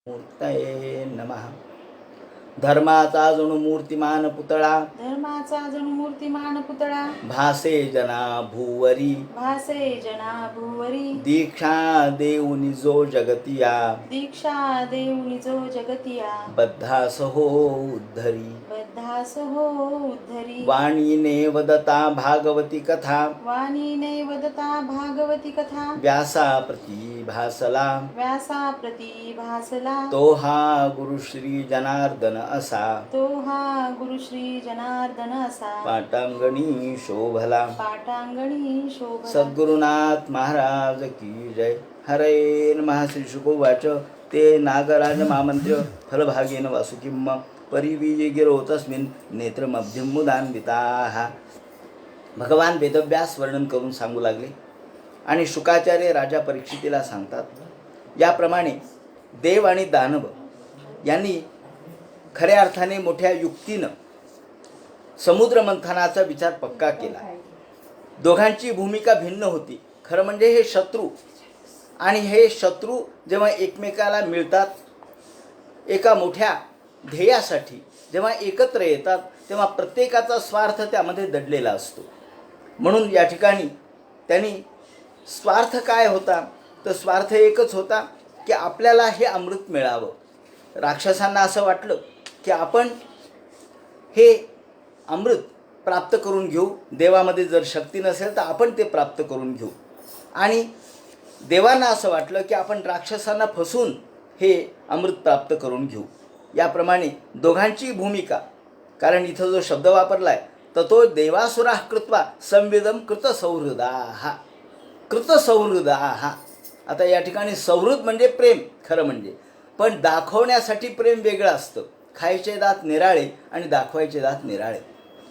मूर्तये नमः. धर्माचा जणू मूर्तिमान पुतळा, धर्माचा जणू मूर्तिमान पुतळा, भासे जना भूवरी, भासे जना भुवरी. दीक्षा देऊनी जो जगतिया, दीक्षा देऊनी जो जगतिया, बद्धास हो उद्धरी. बद्धास हो उद्धरी. वाणीने वदता भागवती कथा, वाणीने वदता भागवती कथा, व्यासा प्रती भासला. व्यासा प्रती भासला. तो हा गुरु श्री जनार्दन असा, तो हा गुरु श्री जनार्दन असा, पाटांगणी शोभला. पाटांगणी शोभला. सद्गुरुनाथ महाराज की जय. हरे नमः. श्री शुकोवाच ते नागराज मामंत्र्य फलभागेन वासुकिम परिवीजे गिरो तस्मिन् नेत्रमभ्यं मुदान्विताः. भगवान वेदव्यास वर्णन करून सांगू लागले आणि शुकाचार्य राजा परीक्षितीला सांगतात. याप्रमाणे देव आणि दानव यांनी खऱ्या अर्थाने मोठ्या युक्तीनं समुद्र मंथनाचा विचार पक्का केला. दोघांची भूमिका भिन्न होती. खरं म्हणजे हे शत्रू आणि हे शत्रू जेव्हा एकमेकाला मिळतात, एका मोठ्या ध्येयासाठी जेव्हा एकत्र येतात, तेव्हा प्रत्येकाचा स्वार्थ त्यामध्ये दडलेला असतो. म्हणून या ठिकाणी त्यांनी स्वार्थ काय होता, तर स्वार्थ एकच होता की आपल्याला हे अमृत मिळावं. राक्षसांना असं वाटलं की आपण हे अमृत प्राप्त करून घेऊ. देवामध्ये जर शक्ती नसेल तर आपण ते प्राप्त करून घेऊ. आणि देवांना असं वाटलं की आपण राक्षसांना फसून हे अमृत प्राप्त करून घेऊ. याप्रमाणे दोघांची भूमिका, कारण इथं जो शब्द वापरला आहे तर तो देवासुराः कृत्वा संविदम कृतसौहृदाः. कृतसौहृदाः. आता या ठिकाणी सौहृद म्हणजे प्रेम खरं म्हणजे, पण दाखवण्यासाठी प्रेम वेगळं असतं. खायचे दात निराळे आणि दाखवायचे दात निराळे.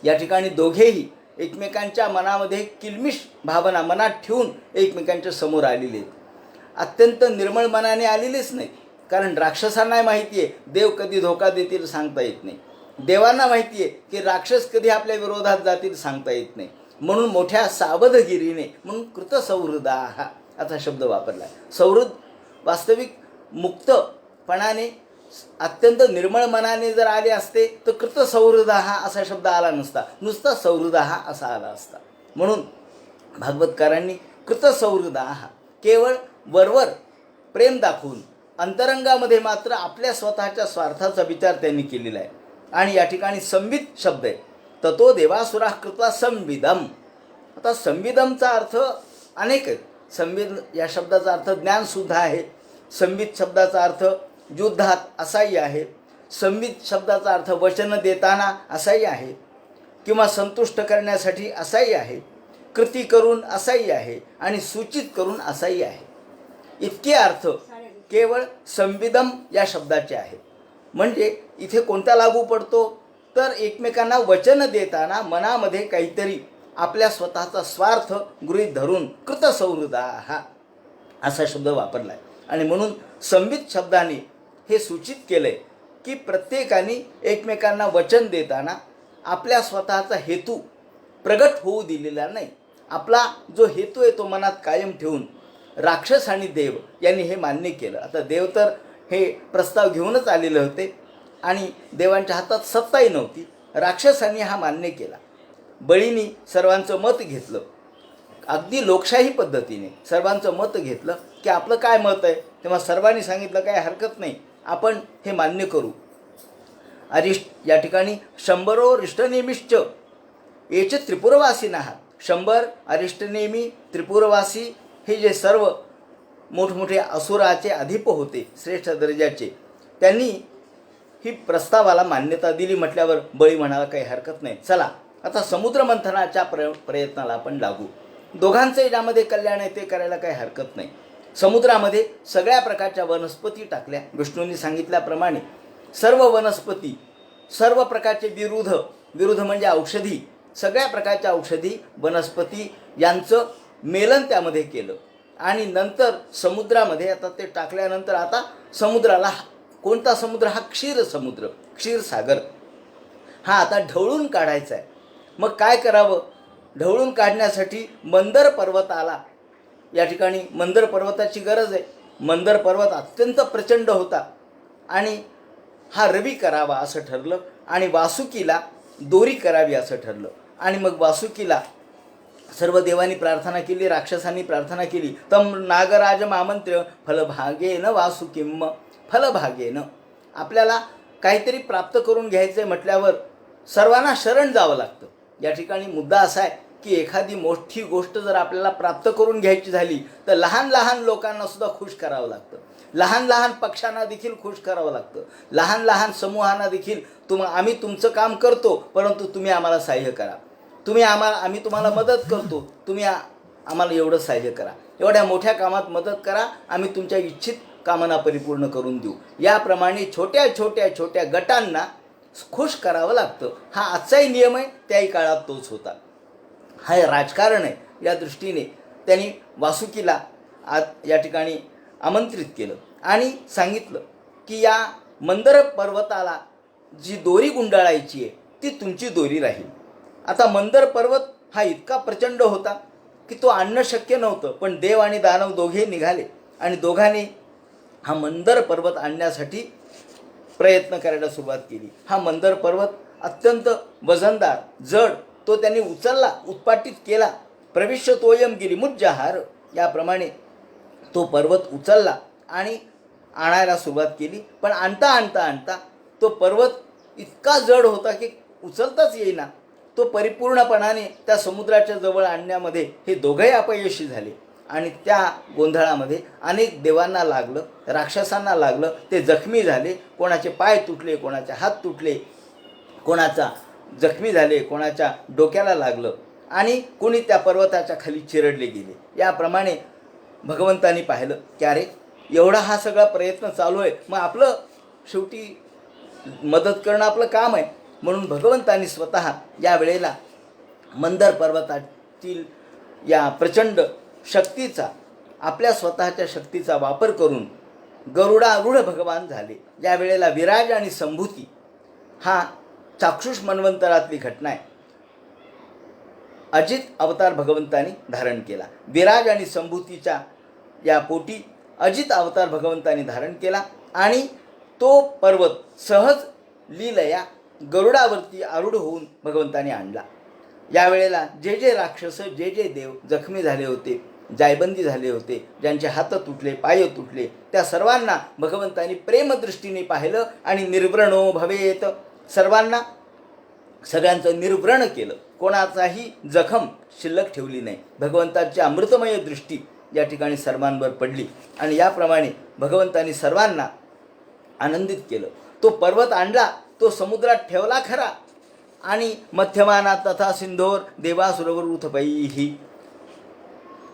या ठिकाणी दोघेही एकमेकांच्या मनामध्ये किलमिष भावना मनात ठेवून एकमेकांच्या समोर आलेले आहेत. अत्यंत निर्मळ मनाने आलेलेच नाही, कारण राक्षसांना माहिती आहे देव कधी धोका देतील सांगता येत नाही. देवांना माहिती आहे की राक्षस कधी आपल्या विरोधात जातील सांगता येत नाही. म्हणून मोठ्या सावधगिरीने, म्हणून कृतसौहृदाः असा शब्द वापरला आहे. सौहृद वास्तविक मुक्तपणाने अत्यंत निर्मळ मनाने जर आले असते तर कृतसौहृदाः असा शब्द आला नसता, नुसता सौहृदाः असा आला असता. म्हणून भागवतकारांनी कृतसौहृदाः केवळ वरवर प्रेम दाखवून अंतरंगामध्ये मात्र आपल्या स्वतःच्या स्वार्थाचा विचार त्यांनी केलेला आहे. आणि या ठिकाणी संविद शब्द आहे. ततो देवासुराः कृत्वा संविदम. आता संविदमचा अर्थ अनेक आहेत. संविद या शब्दाचा अर्थ ज्ञानसुद्धा आहे. संविद शब्दाचा अर्थ युद्धात असाही आहे. संविद शब्दाचा अर्थ वचन देताना असाही आहे, किंवा संतुष्ट करण्यासाठी असाही आहे, कृती करून असाही आहे आणि सूचित करून असाही आहे. इतके अर्थ केवळ संविदम या शब्दाचे आहेत. म्हणजे इथे कोणता लागू पडतो, तर एकमेकांना वचन देताना मनामध्ये काहीतरी आपल्या स्वतःचा स्वार्थ गृहीत धरून कृतसौहृदाः असा शब्द वापरला आहे. आणि म्हणून संविद शब्दाने हे सूचित केलं आहे की प्रत्येकाने एकमेकांना वचन देताना आपल्या स्वतःचा हेतू प्रगट होऊ दिलेला नाही. आपला जो हेतू आहे तो मनात कायम ठेवून राक्षस आणि देव यांनी हे मान्य केलं. आता देव तर हे प्रस्ताव घेऊनच आलेले होते आणि देवांच्या हातात सत्ताही नव्हती. राक्षसांनी हा मान्य केला. बळींनी सर्वांचं मत घेतलं, अगदी लोकशाही पद्धतीने सर्वांचं मत घेतलं की आपलं काय मत आहे. तेव्हा सर्वांनी सांगितलं काय हरकत नाही, आपण हे मान्य करू. अरिष्ट या ठिकाणी 100 रिष्टनेमिश्च याचे त्रिपुरवासीनाः. 100 अरिष्टनेमी त्रिपुरवासी हे जे सर्व मोठमोठे असुराचे अधिप होते श्रेष्ठ दर्जाचे, त्यांनी ही प्रस्तावाला मान्यता दिली. म्हटल्यावर बळी म्हणाला काही हरकत नाही, चला आता समुद्र मंथनाच्या प्रयत्नाला आपण लागू. दोघांचं यामध्ये कल्याण आहे ते करायला काही हरकत नाही. समुद्रामध्ये सगळ्या प्रकारच्या वनस्पती टाकल्या. विष्णूंनी सांगितल्याप्रमाणे सर्व वनस्पती, सर्व प्रकारचे विरुद्ध म्हणजे औषधी, सगळ्या प्रकारच्या औषधी वनस्पती यांचं मेलन त्यामध्ये केलं. आणि नंतर समुद्रामध्ये आता ते टाकल्यानंतर आता समुद्राला, कोणता समुद्र, हा क्षीरसमुद्र, क्षीरसागर, हा आता ढवळून काढायचा आहे. मग काय करावं, ढवळून काढण्यासाठी मंदर पर्वत आला. या ठिकाणी मंदर पर्वताची गरज आहे. मंदर पर्वत अत्यंत प्रचंड होता आणि हा रवी करावा असं ठरलं आणि वासुकीला दोरी करावी असं ठरलं. आणि मग वासुकीला सर्व देवांनी प्रार्थना केली, राक्षसांनी प्रार्थना केली. तम नागराज मामंत्र्य फलभागेन वासुकिम. फलभागेन आपल्याला काहीतरी प्राप्त करून घ्यायचं आहे म्हटल्यावर सर्वांना शरण जावं लागतं. या ठिकाणी मुद्दा असा आहे की एखादी मोठी गोष्ट जर आपल्याला प्राप्त करून घ्यायची झाली तर लहान लहान लोकांना सुद्धा खुश करावं लागतं, लहान लहान पक्षांना देखील खुश करावं लागतं, लहान लहान समूहांना देखील आम्ही तुमचं काम करतो परंतु तुम्ही आम्हाला सहाय्य करा, आम्ही तुम्हाला मदत करतो, तुम्ही आम्हाला एवढं सहाय्य करा, एवढ्या मोठ्या कामात मदत करा, आम्ही तुमच्या इच्छित कामना परिपूर्ण करून देऊ. याप्रमाणे छोट्या छोट्या छोट्या गटांना खुश करावं लागतं. हा आजचाही नियम आहे, त्याही काळात तोच होता. हा राजकारण आहे. या दृष्टीने त्यांनी वासुकीला या ठिकाणी आमंत्रित केलं आणि सांगितलं की या मंदर पर्वताला जी दोरी गुंडाळायची आहे ती तुमची दोरी राहील. आता मंदर पर्वत हा इतका प्रचंड होता की तो आणणं शक्य नव्हतं, पण देव आणि दानव दोघे निघाले आणि दोघांनी हा मंदर पर्वत आणण्यासाठी प्रयत्न करायला सुरुवात केली. हा मंदर पर्वत अत्यंत वजनदार जड, तो त्यांनी उचलला, उत्पाटित केला. प्रविश्य तोयम गिरिमुज्जाहार, याप्रमाणे तो पर्वत उचलला आणि आणायला सुरुवात केली. पण आणता आणता आणता तो पर्वत इतका जड होता की उचलताच येईना. तो परिपूर्णपणाने त्या समुद्राच्या जवळ आणण्यामध्ये हे दोघंही अपयशी झाले आणि त्या गोंधळामध्ये अनेक देवांना लागलं, राक्षसांना लागलं, ते जखमी झाले. कोणाचे पाय तुटले, कोणाचे हात तुटले, कोणाचा जखमी झाले, कोणाच्या डोक्याला लागलं आणि कोणी त्या पर्वताच्या खाली चिरडले गेले. याप्रमाणे भगवंतांनी पाहिलं की अरे एवढा हा सगळा प्रयत्न चालू आहे, मग आपलं शेवटी मदत करणं आपलं काम आहे. म्हणून भगवंतांनी स्वतः या वेळेला मंदर पर्वतातील या प्रचंड शक्तीचा, आपल्या स्वतःच्या शक्तीचा वापर करून गरुडारूढ भगवान झाले. या वेळेला विराज आणि संभूती हा चाक्षुष मन्वंतरातली घटना आहे. अजित अवतार भगवंतांनी धारण केला. विराज आणि संभूतीच्या या पोटी अजित अवतार भगवंतांनी धारण केला आणि तो पर्वत सहज लीलया गरुडावरती आरूढ होऊन भगवंतांनी आणला. यावेळेला जे जे राक्षस, जे जे देव जखमी झाले होते, जायबंदी झाले होते, ज्यांचे हात तुटले, पाय तुटले, त्या सर्वांना भगवंतांनी प्रेमदृष्टीने पाहिलं आणि निर्व्रणो भवेत, सगळ्यांचं निर्व्रण केलं. कोणाचाही जखम शिल्लक ठेवली नाही. भगवंताची अमृतमय दृष्टी या ठिकाणी सर्वांवर पडली आणि याप्रमाणे भगवंतांनी सर्वांना आनंदित केलं. तो पर्वत आणला, तो समुद्रात ठेवला खरा आणि मध्यमाना तथा सिंधोर देवासुरवर उथपैही,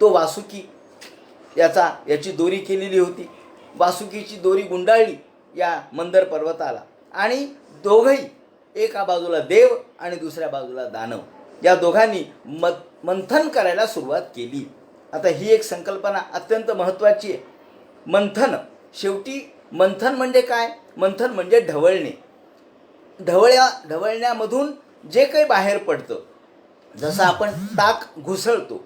तो वासुकी याची दोरी केलेली होती. वासुकीची दोरी गुंडाळली या मंदर पर्वताला आणि दोघंही, एका बाजूला देव आणि दुसऱ्या बाजूला दानव, या दोघांनी मंथन करायला सुरुवात केली. आता ही एक संकल्पना अत्यंत महत्त्वाची आहे. मंथन, शेवटी मंथन म्हणजे काय? मंथन म्हणजे ढवळणे. ढवळण्यामधून जे काही बाहेर पडतं, जसं आपण ताक घुसळतो,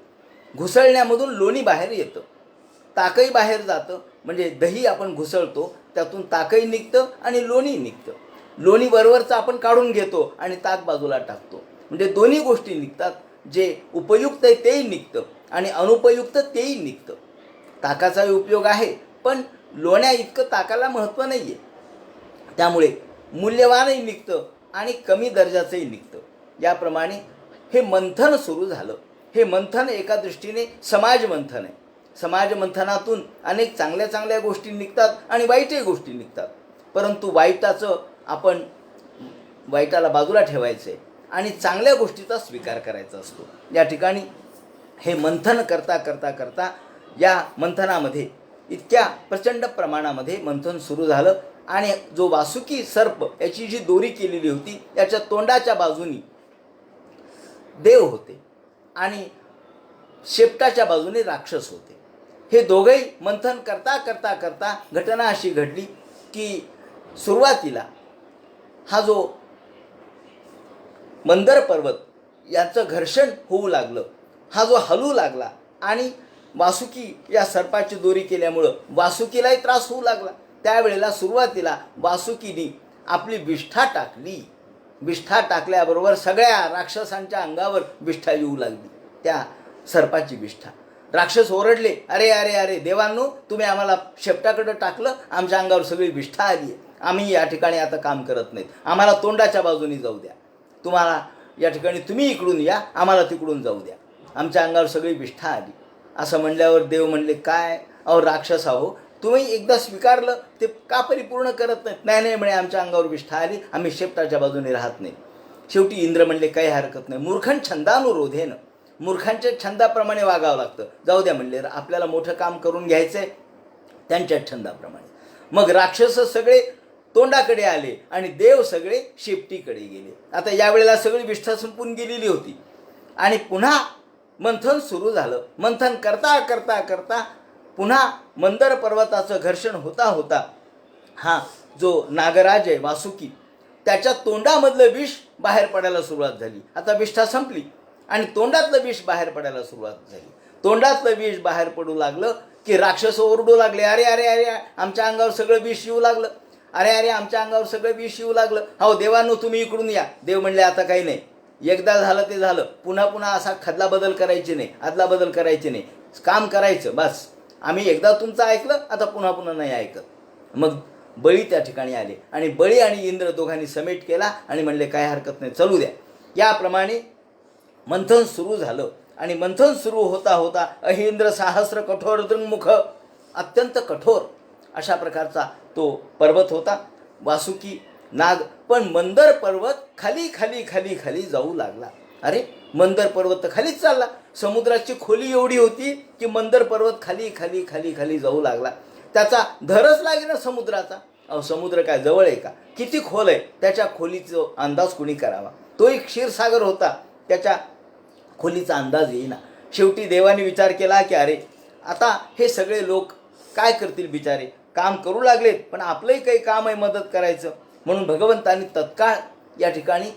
घुसळण्यामधून लोणी बाहेर येतं, ताकही बाहेर जातं. म्हणजे दही आपण घुसळतो, त्यातून ताकही निघतं आणि लोणी निघतं. लोणी बरोबरचं आपण काढून घेतो आणि ताक बाजूला टाकतो. म्हणजे दोन्ही गोष्टी निघतात. जे उपयुक्त आहे तेही निघतं आणि अनुपयुक्त तेही निघतं. ताकाचाही उपयोग आहे, पण लोण्या इतकं ताकाला महत्त्व नाही आहे. त्यामुळे मूल्यवानही निघतं आणि कमी दर्जाचंही निघतं. याप्रमाणे हे मंथन सुरू झालं. हे मंथन एका दृष्टीने समाज मंथन आहे. समाज मंथनातून अनेक चांगल्या चांगल्या गोष्टी निघतात आणि वाईटही गोष्टी निघतात. परंतु वाईटाला बाजूला ठेवायचं आहे आणि चांगल्या गोष्टीचा स्वीकार करायचा असतो. या ठिकाणी हे मंथन करता करता करता या मंथनामध्ये इतक्या प्रचंड प्रमाणामध्ये मंथन सुरू झालं आणि जो वासुकी सर्प याची जी दोरी केलेली होती, याच्या तोंडाच्या बाजूनी देव होते आणि शेपटाच्या बाजूने राक्षस होते. हे दोघेही मंथन करता करता करता घटना अशी घडली की सुरुवातीला हा जो मंदर पर्वत याचं घर्षण होऊ लागलं, हा जो हलू लागला आणि वासुकी या सर्पाची दोरी केल्यामुळं वासुकीलाही त्रास होऊ लागला. त्यावेळेला सुरुवातीला वासुकीनी आपली विष्ठा टाकली. विष्ठा टाकल्याबरोबर सगळ्या राक्षसांच्या अंगावर विष्ठा येऊ लागली, त्या सर्पाची विष्ठा. राक्षस ओरडले, अरे अरे अरे देवांनो, तुम्ही आम्हाला शेपटाकडं टाकलं, आमच्या अंगावर सगळी विष्ठा आली आहे, आम्ही या ठिकाणी आता काम करत नाहीत, आम्हाला तोंडाच्या बाजूनी जाऊ द्या, तुम्हाला या ठिकाणी तुम्ही इकडून या, आम्हाला तिकडून जाऊ द्या, आमच्या अंगावर सगळी विष्ठा आली. असं म्हणल्यावर देव म्हणले, काय अहो राक्षस आहो, तुम्ही एकदा स्वीकारलं ते का परिपूर्ण करत नाहीत? नाही नाही म्हणे, आमच्या अंगावर विष्ठा आली, आम्ही शेपटाच्या बाजूने राहत नाही. शेवटी इंद्र म्हणले, काही हरकत नाही, मूर्खन छंदानुरोधेनं, मूर्खांच्या छंदाप्रमाणे वागावं लागतं, जाऊ द्या म्हणले, आपल्याला मोठं काम करून घ्यायचं आहे त्यांच्या छंदाप्रमाणे. मग राक्षस सगळे तोंडाकडे आले आणि देव सगळे शेपटीकडे गेले. आता यावेळेला सगळी विष्ठा संपून गेलेली होती आणि पुन्हा मंथन सुरू झालं. मंथन करता करता करता पुन्हा मंदर पर्वताचं घर्षण होता होता हा जो नागराज आहे वासुकी, त्याच्या तोंडामधलं विष बाहेर पडायला सुरुवात झाली. आता विष्ठा संपली आणि तोंडातलं विष बाहेर पडायला सुरुवात झाली. तोंडातलं विष बाहेर पडू लागलं की राक्षस ओरडू लागले, अरे अरे अरे आमच्या अंगावर सगळं विष येऊ लागलं, अरे अरे आमच्या अंगावर सगळं विष येऊ लागलं, हो देवांनो तुम्ही इकडून या. देव म्हणले, आता काही नाही, एकदा झालं ते झालं, पुन्हा पुन्हा असा खदला बदल करायची नाही, आदला बदल करायची नाही, काम करायचं बस. आम्ही एकदा तुमचं ऐकलं, आता पुन्हा पुन्हा नाही ऐकत. मग बळी त्या ठिकाणी आले आणि बळी आणि इंद्र दोघांनी समेट केला आणि म्हणले, काय हरकत नाही, चालू द्या. याप्रमाणे मंथन सुरू झालं आणि मंथन सुरू होता होता अहिंद्र सहस्र कठोर दृंगमुख, अत्यंत कठोर अशा प्रकारचा तो पर्वत होता वासुकी नाग. पण मंदर पर्वत खाली खाली खाली खाली जाऊ लागला. अरे मंदर पर्वत तर खालीच चालला, समुद्राची खोली एवढी होती की मंदर पर्वत खाली खाली खाली खाली जाऊ लागला. त्याचा धरच लागेना समुद्राचा. अहो समुद्र काय जवळ आहे का? किती खोल आहे, त्याच्या खोलीचा अंदाज कुणी करावा. तो एक क्षीरसागर होता, त्याच्या खोलीचा अंदाज येईना. शेवटी देवाने विचार केला की अरे आता हे सगळे लोक काय करतील बिचारे, काम करू लागलेत पण आपलंही काही काम आहे मदत करायचं. म्हणून भगवंतांनी तत्काळ या ठिकाणी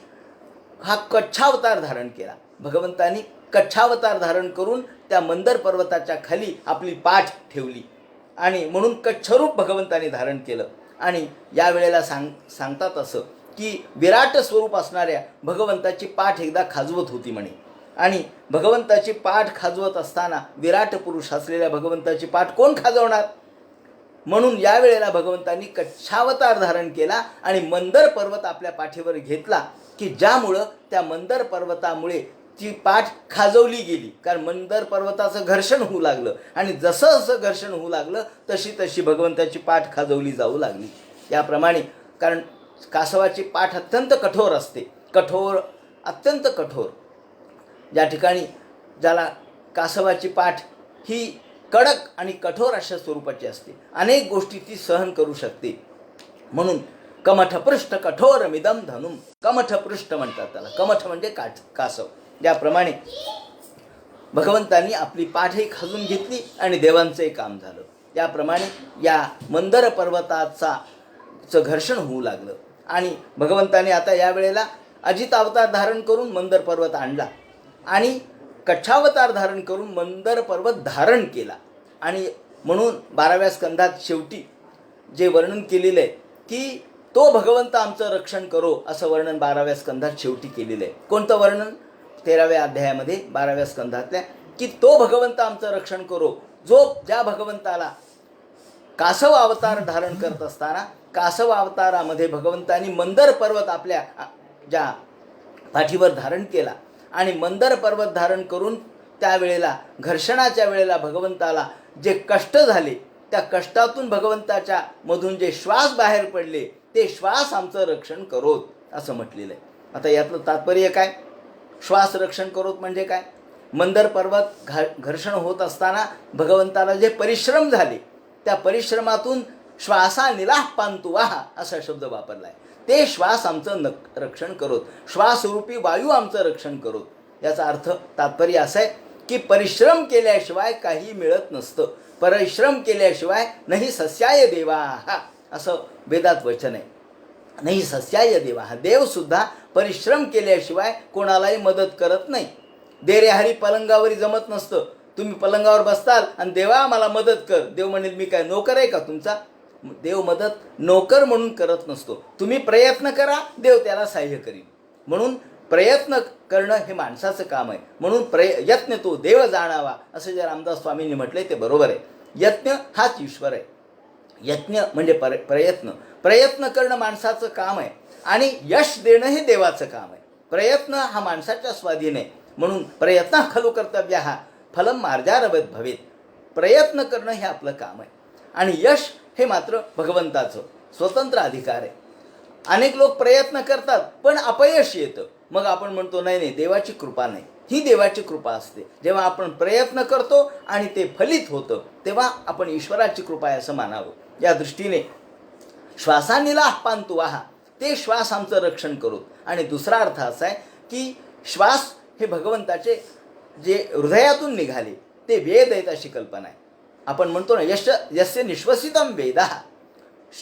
हा कच्छावतार धारण केला. भगवंतांनी कच्छावतार धारण करून त्या मंदर पर्वताच्या खाली आपली पाठ ठेवली आणि म्हणून कच्छरूप भगवंतांनी धारण केलं. आणि यावेळेला सांगतात असं की विराट स्वरूप असणाऱ्या भगवंताची पाठ एकदा खाजवत होती म्हणे. आणि भगवंताची पाठ खाजवत असताना विराट पुरुष असलेल्या भगवंताची पाठ कोण खाजवणार? म्हणून यावेळेला भगवंतांनी कच्छावतार धारण केला आणि मंदर पर्वत आपल्या पाठीवर घेतला की ज्यामुळं त्या मंदर पर्वतामुळे ती पाठ खाजवली गेली. कारण मंदर पर्वताचं घर्षण होऊ लागलं आणि जसं जसं घर्षण होऊ लागलं तशी तशी भगवंताची पाठ खाजवली जाऊ लागली. याप्रमाणे कारण कासवाची पाठ अत्यंत कठोर असते, कठोर, अत्यंत कठोर. ज्या ठिकाणी ज्याला कासवाची पाठ ही कडक आणि कठोर अशा स्वरूपाची असते, अनेक गोष्टी ती सहन करू शकते. म्हणून कमठपृष्ठ कठोर मिदम धनुम, कमठपृष्ठ म्हणतात त्याला, कमठ म्हणजे कासव. ज्याप्रमाणे भगवंतांनी आपली पाठही खाजून घेतली आणि देवांचंही काम झालं. त्याप्रमाणे या मंदर पर्वताचं घर्षण होऊ लागलं आणि भगवंताने आता यावेळेला अजित अवतार धारण करून मंदर पर्वत आणला आणि कच्छावतार धारण करून मंदर पर्वत धारण केला. आणि म्हणून 12व्या स्कंधात शेवटी जे वर्णन केलेलं आहे की तो भगवंत आमचं रक्षण करो, असं वर्णन 12व्या स्कंधात शेवटी केलेलं आहे. कोणतं वर्णन? 13व्या अध्यायामध्ये 12व्या स्कंधातल्या, की तो भगवंत आमचं रक्षण करो, ज्या भगवंताला कासव अवतार धारण करत असताना कासव अवतारामध्ये भगवंतांनी मंदर पर्वत आपल्या ज्या पाठीवर धारण केला आणि मंदर पर्वत धारण करून त्यावेळेला घर्षणाच्या वेळेला भगवंताला जे कष्ट झाले त्या कष्टातून भगवंताच्या मधून जे श्वास बाहेर पडले ते श्वास आमचं रक्षण करोत असं म्हटलेलं आहे. आता यातलं तात्पर्य काय? श्वास रक्षण करोत म्हणजे काय? मंदर पर्वत घर्षण होत असताना भगवंताला जे परिश्रम झाले त्या परिश्रमातून श्वासा निलाह पांतुवाहा असा शब्द वापरला आहे. ते श्वास आमचं रक्षण करोत, श्वासरूपी वायू आमचं रक्षण करोत. याचा अर्थ तात्पर्य असा आहे की परिश्रम केल्याशिवाय काही मिळत नसतं. परिश्रम केल्याशिवाय नाही सस्याय देवा, असं वेदात वचन आहे. नाही सस्याय देवा, देवसुद्धा परिश्रम केल्याशिवाय कोणालाही मदत करत नाही. देरे हरी पलंगावरी जमत नसतं. तुम्ही पलंगावर बसताल आणि देवा मला मदत कर, देव म्हणेल मी काय नोकर आहे का तुमचा? देव मदत नोकर म्हणून करत नसतो. तुम्ही प्रयत्न करा, देव त्याला सहाय्य करील. म्हणून प्रयत्न करणं हे माणसाचं काम आहे. म्हणून यत्न तो देव जाणावा असं जे रामदास स्वामींनी म्हटलंय ते बरोबर आहे. यत्न हाच ईश्वर आहे. यत्न म्हणजे प्रयत्न करणं माणसाचं काम आहे आणि यश देणं हे देवाचं काम आहे. प्रयत्न हा माणसाच्या स्वाधीन आहे. म्हणून प्रयत्न खलु कर्तव्य हा फलम मार्जारवत भवेत. प्रयत्न करणं हे आपलं काम आहे आणि यश हे मात्र भगवंताचं स्वतंत्र अधिकार आहे. अनेक लोक प्रयत्न करतात पण अपयश येतं. मग आपण म्हणतो नाही देवाची कृपा नाही. ही देवाची कृपा असते. जेव्हा आपण प्रयत्न करतो आणि ते फलित होतं तेव्हा आपण ईश्वराची कृपा आहे असं मानावं. या दृष्टीने श्वासानिला पांतु वाहा, ते श्वास आमचं रक्षण करू. आणि दुसरा अर्थ असा आहे की श्वास हे भगवंताचे जे हृदयातून निघाले ते वेद आहेत अशी कल्पना आहे. आपण म्हणतो ना यस्य निश्वसितम वेदा,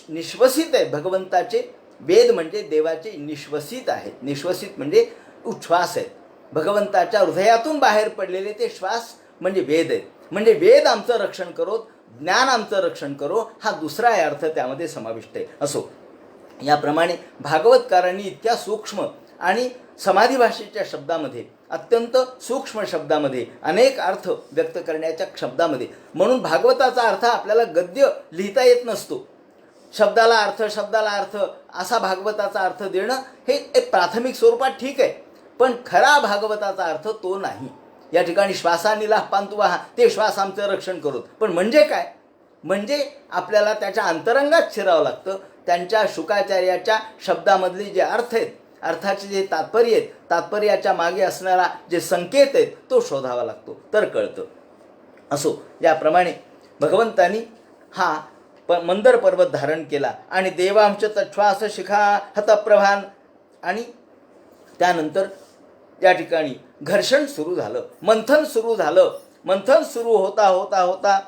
निश्वसित आहे भगवंताचे वेद म्हणजे देवाचे निश्वसित आहेत. निश्वसित म्हणजे उच्छ्वास आहेत. भगवंताच्या हृदयातून बाहेर पडलेले ते श्वास म्हणजे वेद आहेत. म्हणजे वेद आमचं रक्षण करो, ज्ञान आमचं रक्षण करो, हा दुसरा अर्थ त्यामध्ये समाविष्ट आहे. असो, याप्रमाणे भागवतकारांनी इतक्या सूक्ष्म आणि समाधी भाषेच्या शब्दामध्ये, अत्यंत सूक्ष्म शब्दामध्ये, अनेक अर्थ व्यक्त करण्याच्या शब्दामध्ये, म्हणून भागवताचा अर्थ आपल्याला गद्य लिहिता येत नसतो. शब्दाला अर्थ असा भागवताचा अर्थ देणं हे एक प्राथमिक स्वरूपात ठीक आहे, पण खरा भागवताचा अर्थ तो नाही. या ठिकाणी श्वासानिला पांतुवाहा, ते श्वास आमचं रक्षण करू. पण म्हणजे काय? म्हणजे आपल्याला त्याच्या अंतरंगात शिरावं लागतं. त्यांच्या शुकाचार्याच्या शब्दामधले जे अर्थ आहेत, अर्थाचे जे तात्पर्य आहेत, तात्पर्याच्या मागे असणारा जे संकेत आहेत तो शोधावा लागतो, तर कळतं. असो, याप्रमाणे भगवंतानी हा मंदर पर्वत धारण केला आणि देवांश तच्छ्वास शिखा हतप्रभान. आणि त्यानंतर या ठिकाणी घर्षण सुरू झालं, मंथन सुरू झालं. मंथन सुरू होता होता होता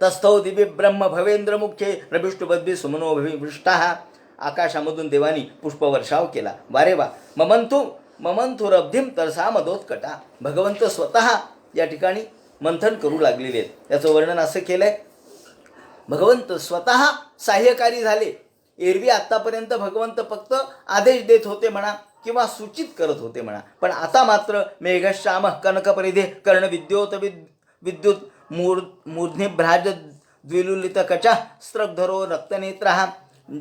तस्थौ दिव्य ब्रह्म भवेंद्र मुख्ये रविष्टुबद्भी सुमनो भविष्टाः. आकाशामधून देवानी पुष्पवर्षाव केला. वारे वा, ममंथु रब्धिम तरसा मदोत्कटा. भगवंत स्वतः या ठिकाणी मंथन करू लागलेले आहेत. याचं वर्णन असं केलंय, भगवंत स्वतः सहाय्यकारी झाले. एरवी आत्तापर्यंत भगवंत फक्त आदेश देत होते म्हणा किंवा सूचित करत होते म्हणा, पण आता मात्र मेघश्याम कनकपरिधे कर्णविद्योत विद्युत मूर्ध्निभ्राज द्विलुलित कचा स्त्रग्धरो रक्तनेत्रः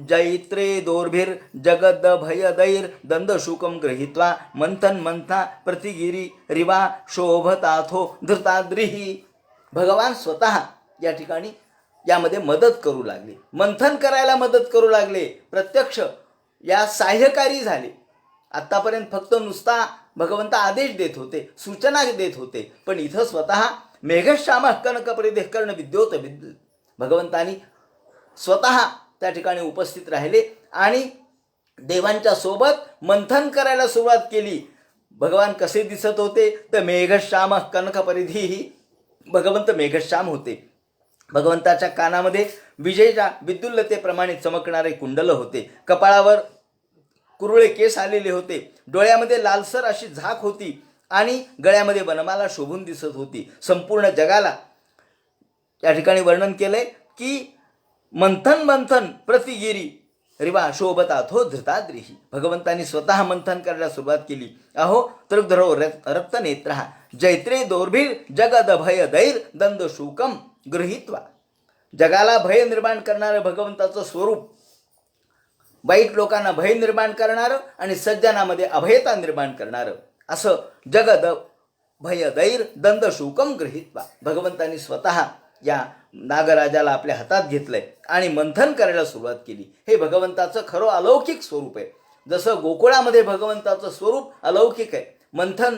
जैत्रे दोर्भिर जगद भयदैर दंदशुकम गृहीत्वा मंथन मंथा प्रतिगिरी रिवा शोभताथो धृताद्रिही. भगवान स्वतः या ठिकाणी यामध्ये मदत करू लागले, मंथन करायला मदत करू लागले, प्रत्यक्ष या सहाय्यकारी झाले. आत्तापर्यंत फक्त नुसता भगवंत आदेश देत होते, सूचना देत होते, पण इथं स्वतः मेघश्याम कनकपरिधे कर्ण विद्योत विद्युत, भगवंतानी स्वतः त्या ठिकाणी उपस्थित राहिले आणि देवांच्या सोबत मंथन करायला सुरुवात केली. भगवान कसे दिसत होते तर मेघश्याम कनकपरिधीही, भगवंत मेघश्याम होते. भगवंताच्या कानामध्ये विजेच्या विद्युल्लतेप्रमाणे चमकणारे कुंडल होते. कपाळावर कुरुळे केस आलेले होते. डोळ्यामध्ये लालसर अशी झाक होती आणि गळ्यामध्ये वनमाला शोभून दिसत होती. संपूर्ण जगाला या ठिकाणी वर्णन केलंय की मंथन प्रतिगिरी रिवा शोभताथो धृताद्रिही. भगवंतांनी स्वतः मंथन करायला सुरुवात केली. अहो तृग्धरो रक्तनेत्रः जैत्रे दोर्भिर जगद भय दैर दंद शूकम गृहीत्वा. जगाला भय निर्माण करणारं भगवंताचं स्वरूप, वाईट लोकांना भय निर्माण करणारं आणि सज्जनामध्ये अभयता निर्माण करणारं असं जगद भय दैर दंद शूकम गृहीत्वा. भगवंतांनी स्वतः या नागराजाला आपल्या हातात घेतलंय आणि मंथन करायला सुरुवात केली. हे भगवंताचं खरं अलौकिक स्वरूप आहे. जसं गोकुळामध्ये भगवंताचं स्वरूप अलौकिक आहे, मंथन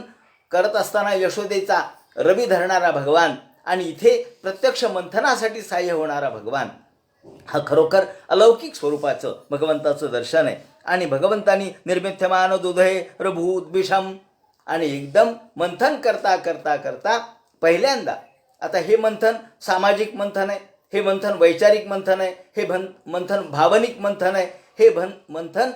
करत असताना यशोदेचा रवी धरणारा भगवान आणि इथे प्रत्यक्ष मंथनासाठी सहाय्य होणारा भगवान, हा खरोखर अलौकिक स्वरूपाचं भगवंताचं दर्शन आहे. आणि भगवंतानी निर्मिथ्यमान दुधे रभूद्विषम, आणि एकदम मंथन करता करता करता पहिल्यांदा, आता हे मंथन सामाजिक मंथन आहे, हे मंथन वैचारिक मंथन आहे, हे मंथन भावनिक मंथन आहे, हे मंथन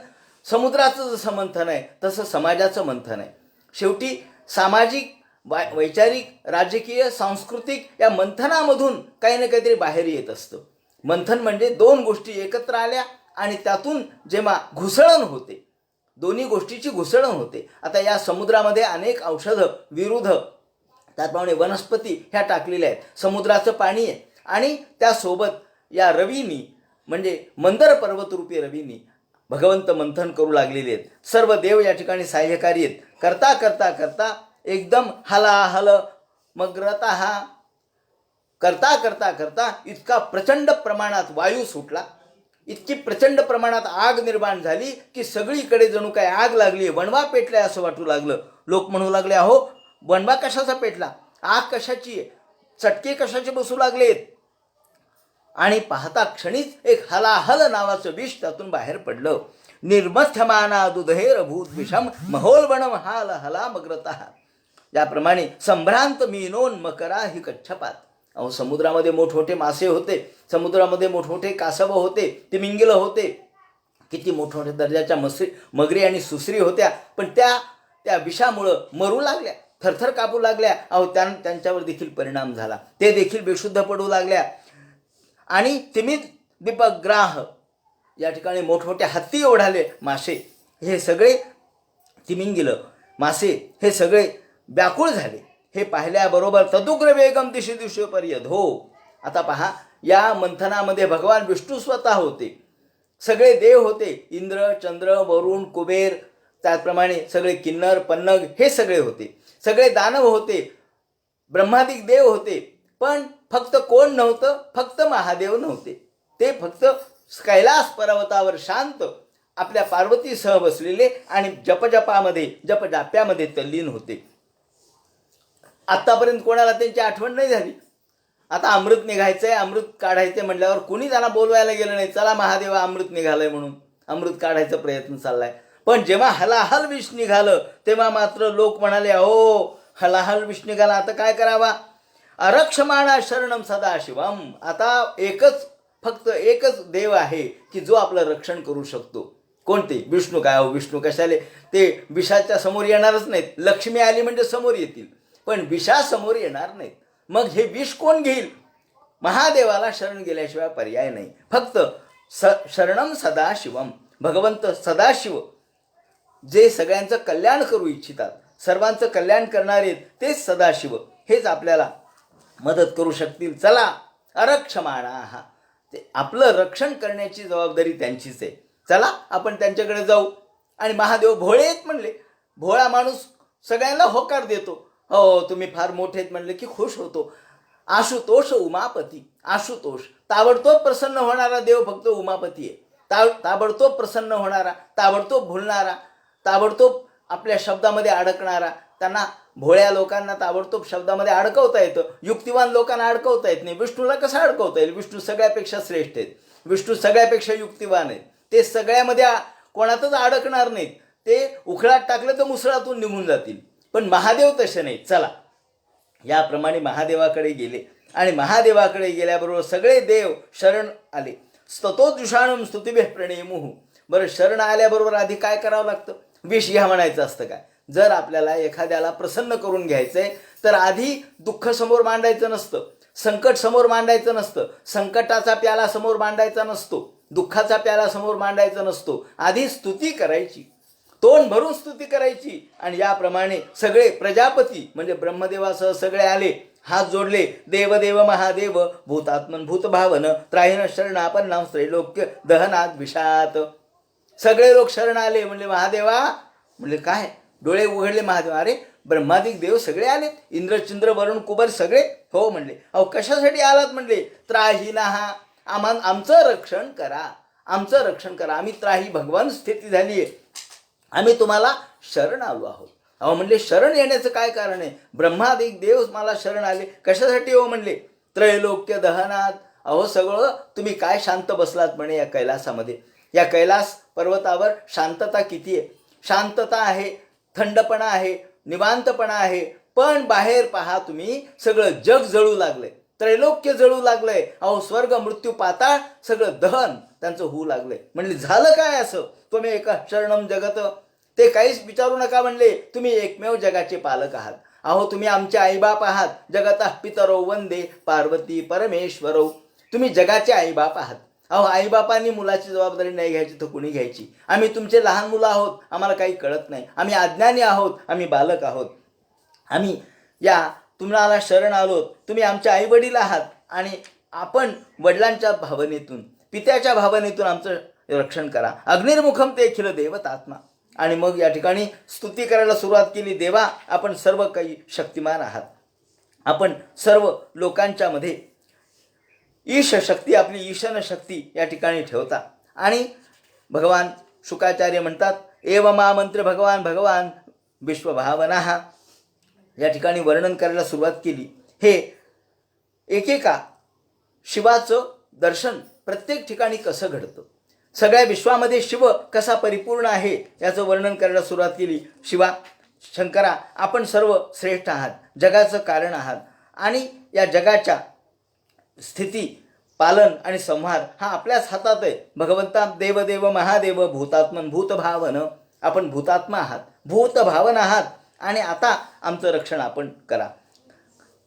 समुद्राचं जसं मंथन आहे तसं समाजाचं मंथन आहे. शेवटी सामाजिक वैचारिक राजकीय सांस्कृतिक या मंथनामधून काही ना काहीतरी बाहेर येत असतं. मंथन म्हणजे दोन गोष्टी एकत्र आल्या आणि त्यातून जेव्हा घुसळण होते, दोन्ही गोष्टीची घुसळण होते. आता या समुद्रामध्ये अनेक औषधं विरुद्ध त्याप्रमाणे वनस्पती ह्या टाकलेल्या आहेत. समुद्राचं पाणी आहे आणि त्यासोबत या रवीनी म्हणजे मंदर पर्वतरूपी रवीनी भगवंत मंथन करू लागलेले आहेत. सर्व देव या ठिकाणी सहाय्यकारी आहेत. करता करता करता एकदम हलाहल मग्रता हा करता करता करता इतका प्रचंड प्रमाणात वायू सुटला, इतकी प्रचंड प्रमाणात आग निर्माण झाली की सगळीकडे जणू काय आग लागली, वणवा पेटलाय असं वाटू लागलं. लोक म्हणू लागले, अहो वणवा कशाचा पेटला, आग कशाची आहे, चटके कशाचे बसू लागलेत. आणि पाहता क्षणीच एक हलाहल नावाचं विष त्यातून बाहेर पडलं. निर्मथ्यमाना दुधेर भूत विषम महोलवणम हाल हला मग्रता. ज्याप्रमाणे संभ्रांत मीनोन मकरा ही कच्छपात. अहो समुद्रामध्ये मोठमोठे मासे होते, समुद्रामध्ये मोठमोठे कासव होते, तिमिंगिल होते, किती मोठमोठ्या दर्जाच्या मगरी आणि सुसरी होत्या, पण त्या विषामुळं मरू लागल्या, थरथर कापू लागल्या. अहो त्यांच्यावर देखील परिणाम झाला, ते देखील बेशुद्ध पडू लागल्या. आणि तिमित दीपग्राह या ठिकाणी मोठमोठे हत्ती ओढाले मासे, हे सगळे तिमिंगिल मासे हे सगळे व्याकुळ झाले. हे पाहिल्याबरोबर तदुग्र वेगम दिशे दिशे पर्यंत हो. आता पहा, या मंथनामध्ये भगवान विष्णू स्वतः होते, सगळे देव होते, इंद्र चंद्र वरुण कुबेर, त्याचप्रमाणे सगळे किन्नर पन्नग हे सगळे होते, सगळे दानव होते, ब्रह्मादिक देव होते. पण फक्त कोण नव्हतं, फक्त महादेव नव्हते. ते फक्त कैलास पर्वतावर शांत आपल्या पार्वतीसह बसलेले आणि जपजाप्यामध्ये तल्लीन होते. आत्तापर्यंत कोणाला त्यांची आठवण नाही झाली. आता अमृत निघायचंय, अमृत काढायचंय म्हटल्यावर कुणी त्यांना बोलवायला गेलं नाही, चला महादेवा अमृत निघालंय म्हणून अमृत काढायचा प्रयत्न चाललाय. पण जेव्हा हलाहल विष निघालं तेव्हा मात्र लोक म्हणाले, अहो हलाहल विष निघाला, आता काय करावा. अरक्षमाणा शरणम सदाशिवम. आता फक्त एकच देव आहे की जो आपलं रक्षण करू शकतो. कोणते? विष्णू. काय हो विष्णू कशाले, ते विषाच्या समोर येणारच नाहीत. लक्ष्मी आली म्हणजे समोर येतील, पण विषासमोर येणार नाहीत. मग हे विष कोण घेईल? महादेवाला शरण गेल्याशिवाय पर्याय नाही. फक्त शरणम सदाशिवम. भगवंत सदाशिव जे सगळ्यांचं कल्याण करू इच्छितात, सर्वांचं कल्याण करणारे तेच सदाशिव, हेच आपल्याला मदत करू शकतील. चला अरक्षमाणा, ते आपलं रक्षण करण्याची जबाबदारी त्यांचीच आहे. चला आपण त्यांच्याकडे जाऊ. आणि महादेव भोळे आहेत म्हणले, भोळा माणूस सगळ्यांना होकार देतो. हो तुम्ही फार मोठे आहेत म्हणले की खुश होतो. आशुतोष उमापती. आशुतोष ताबडतोब प्रसन्न होणारा देव फक्त उमापती आहे. ताबडतोब प्रसन्न होणारा, ताबडतोब भुलणारा, ताबडतोब आपल्या शब्दामध्ये अडकणारा. त्यांना भोळ्या लोकांना ताबडतोब शब्दामध्ये अडकवता येतं, युक्तिवान लोकांना अडकवता येत नाही. विष्णूला कसं अडकवता येईल? विष्णू सगळ्यापेक्षा श्रेष्ठ आहेत, विष्णू सगळ्यापेक्षा युक्तिवान आहेत. ते सगळ्यामध्ये कोणातच अडकणार नाहीत. ते उखळात टाकलं तर मुसळातून निघून जातील. पण महादेव तसे नाही. चला याप्रमाणे महादेवाकडे गेले आणि महादेवाकडे गेल्याबरोबर सगळे देव शरण आले. स्ततोदृषाणम स्तुतिभ्यः प्रणेमुः. बरं, शरण आल्याबरोबर आधी काय करावं लागतं? विष घ्या म्हणायचं असतं काय? जर आपल्याला एखाद्याला प्रसन्न करून घ्यायचंय तर आधी दुःख समोर मांडायचं नसतं, संकट समोर मांडायचं नसतं, संकटाचा प्याला समोर मांडायचा नसतो, दुःखाचा प्याला समोर मांडायचा नसतो. आधी स्तुती करायची, तोंड भरून स्तुती करायची. आणि याप्रमाणे सगळे प्रजापती म्हणजे ब्रह्मदेवासह सगळे आले, हात जोडले. देवदेव महादेव भूतात्मन भूतभावन त्राहिण शरणापन्नाम त्रैलोक्य दहनात विषात. सगळे लोक शरण आले. म्हणले महादेवा, म्हणले काय? डोळे उघडले महादेव, अरे ब्रह्मादिक देव सगळे आलेत, इंद्र चंद्र वरुण कुबर सगळे. हो म्हणले. अहो कशासाठी आलात? म्हणले त्राहिणा, आमचं रक्षण करा, आमचं रक्षण करा. आम्ही त्राही भगवान स्थिती झाली आहे, आम्ही तुम्हाला शरण आलो आहोत. अहो म्हणले शरण येण्याचं काय कारण आहे? ब्रह्मादिक देव मला शरण आले, कशासाठी हो? म्हणले त्रैलोक्य दहनात. अहो सगळं तुम्ही काय शांत बसलात म्हणे या कैलासामध्ये. या कैलास पर्वतावर शांतता किती आहे? शांतता आहे, थंडपणा आहे, निवांतपणा आहे. पण बाहेर पहा तुम्ही, सगळं जग जळू लागलंय, त्रैलोक्य जळू लागलंय. अहो स्वर्ग मृत्यू पाताळ सगळं दहन त्यांचं होऊ लागलंय. म्हणले झालं काय असं? तुम्ही एका शरणम जगत, ते काहीच विचारू नका. म्हणले तुम्ही एकमेव जगाचे पालक आहात. अहो तुम्ही आमचे आईबाप आहात. जगतः पितरो वंदे पार्वती परमेश्वरौ. तुम्ही जगाचे आईबाप आहात. अहो, आईबापांनी मुलाची जबाबदारी नाही घ्यायची तर कुणी घ्यायची? आम्ही तुमचे लहान मुलं आहोत, आम्हाला काही कळत नाही. आम्ही अज्ञानी आहोत, आम्ही बालक आहोत. आम्ही या तुम्हाला शरण आलो. तुम्ही आमचे आईवडील आहात आणि आपण वडिलांच्या भावनेतून, पित्याच्या भावनेतून आमचं रक्षण करा. अग्निर्मुखम ते अखिल देवतात्मा. आणि मग या ठिकाणी स्तुती करायला सुरुवात केली. देवा, आपण सर्व काही शक्तिमान आहात. आपण सर्व लोकांच्या मध्ये ईश शक्ती, आपली ईशान शक्ती या ठिकाणी ठेवता. आणि भगवान शुकाचार्य म्हणतात, एव मा मंत्र भगवान भगवान विश्वभावना. या ठिकाणी वर्णन करायला सुरुवात केली. हे एकेका शिवाचं दर्शन प्रत्येक ठिकाणी कसं घडतं, सगळ्या विश्वामध्ये शिव कसा परिपूर्ण आहे याचं वर्णन करायला सुरुवात केली. शिवा, शंकरा, आपण सर्व श्रेष्ठ आहात, जगाचं कारण आहात. आणि या जगाच्या स्थिती, पालन आणि संहार हा आपल्याच हातात आहे. भगवंता देवदेव महादेव भूतात्मन भूतभावन. आपण भूतात्मा आहात, भूतभावन आहात. आणि आता आमचं रक्षण आपण करा.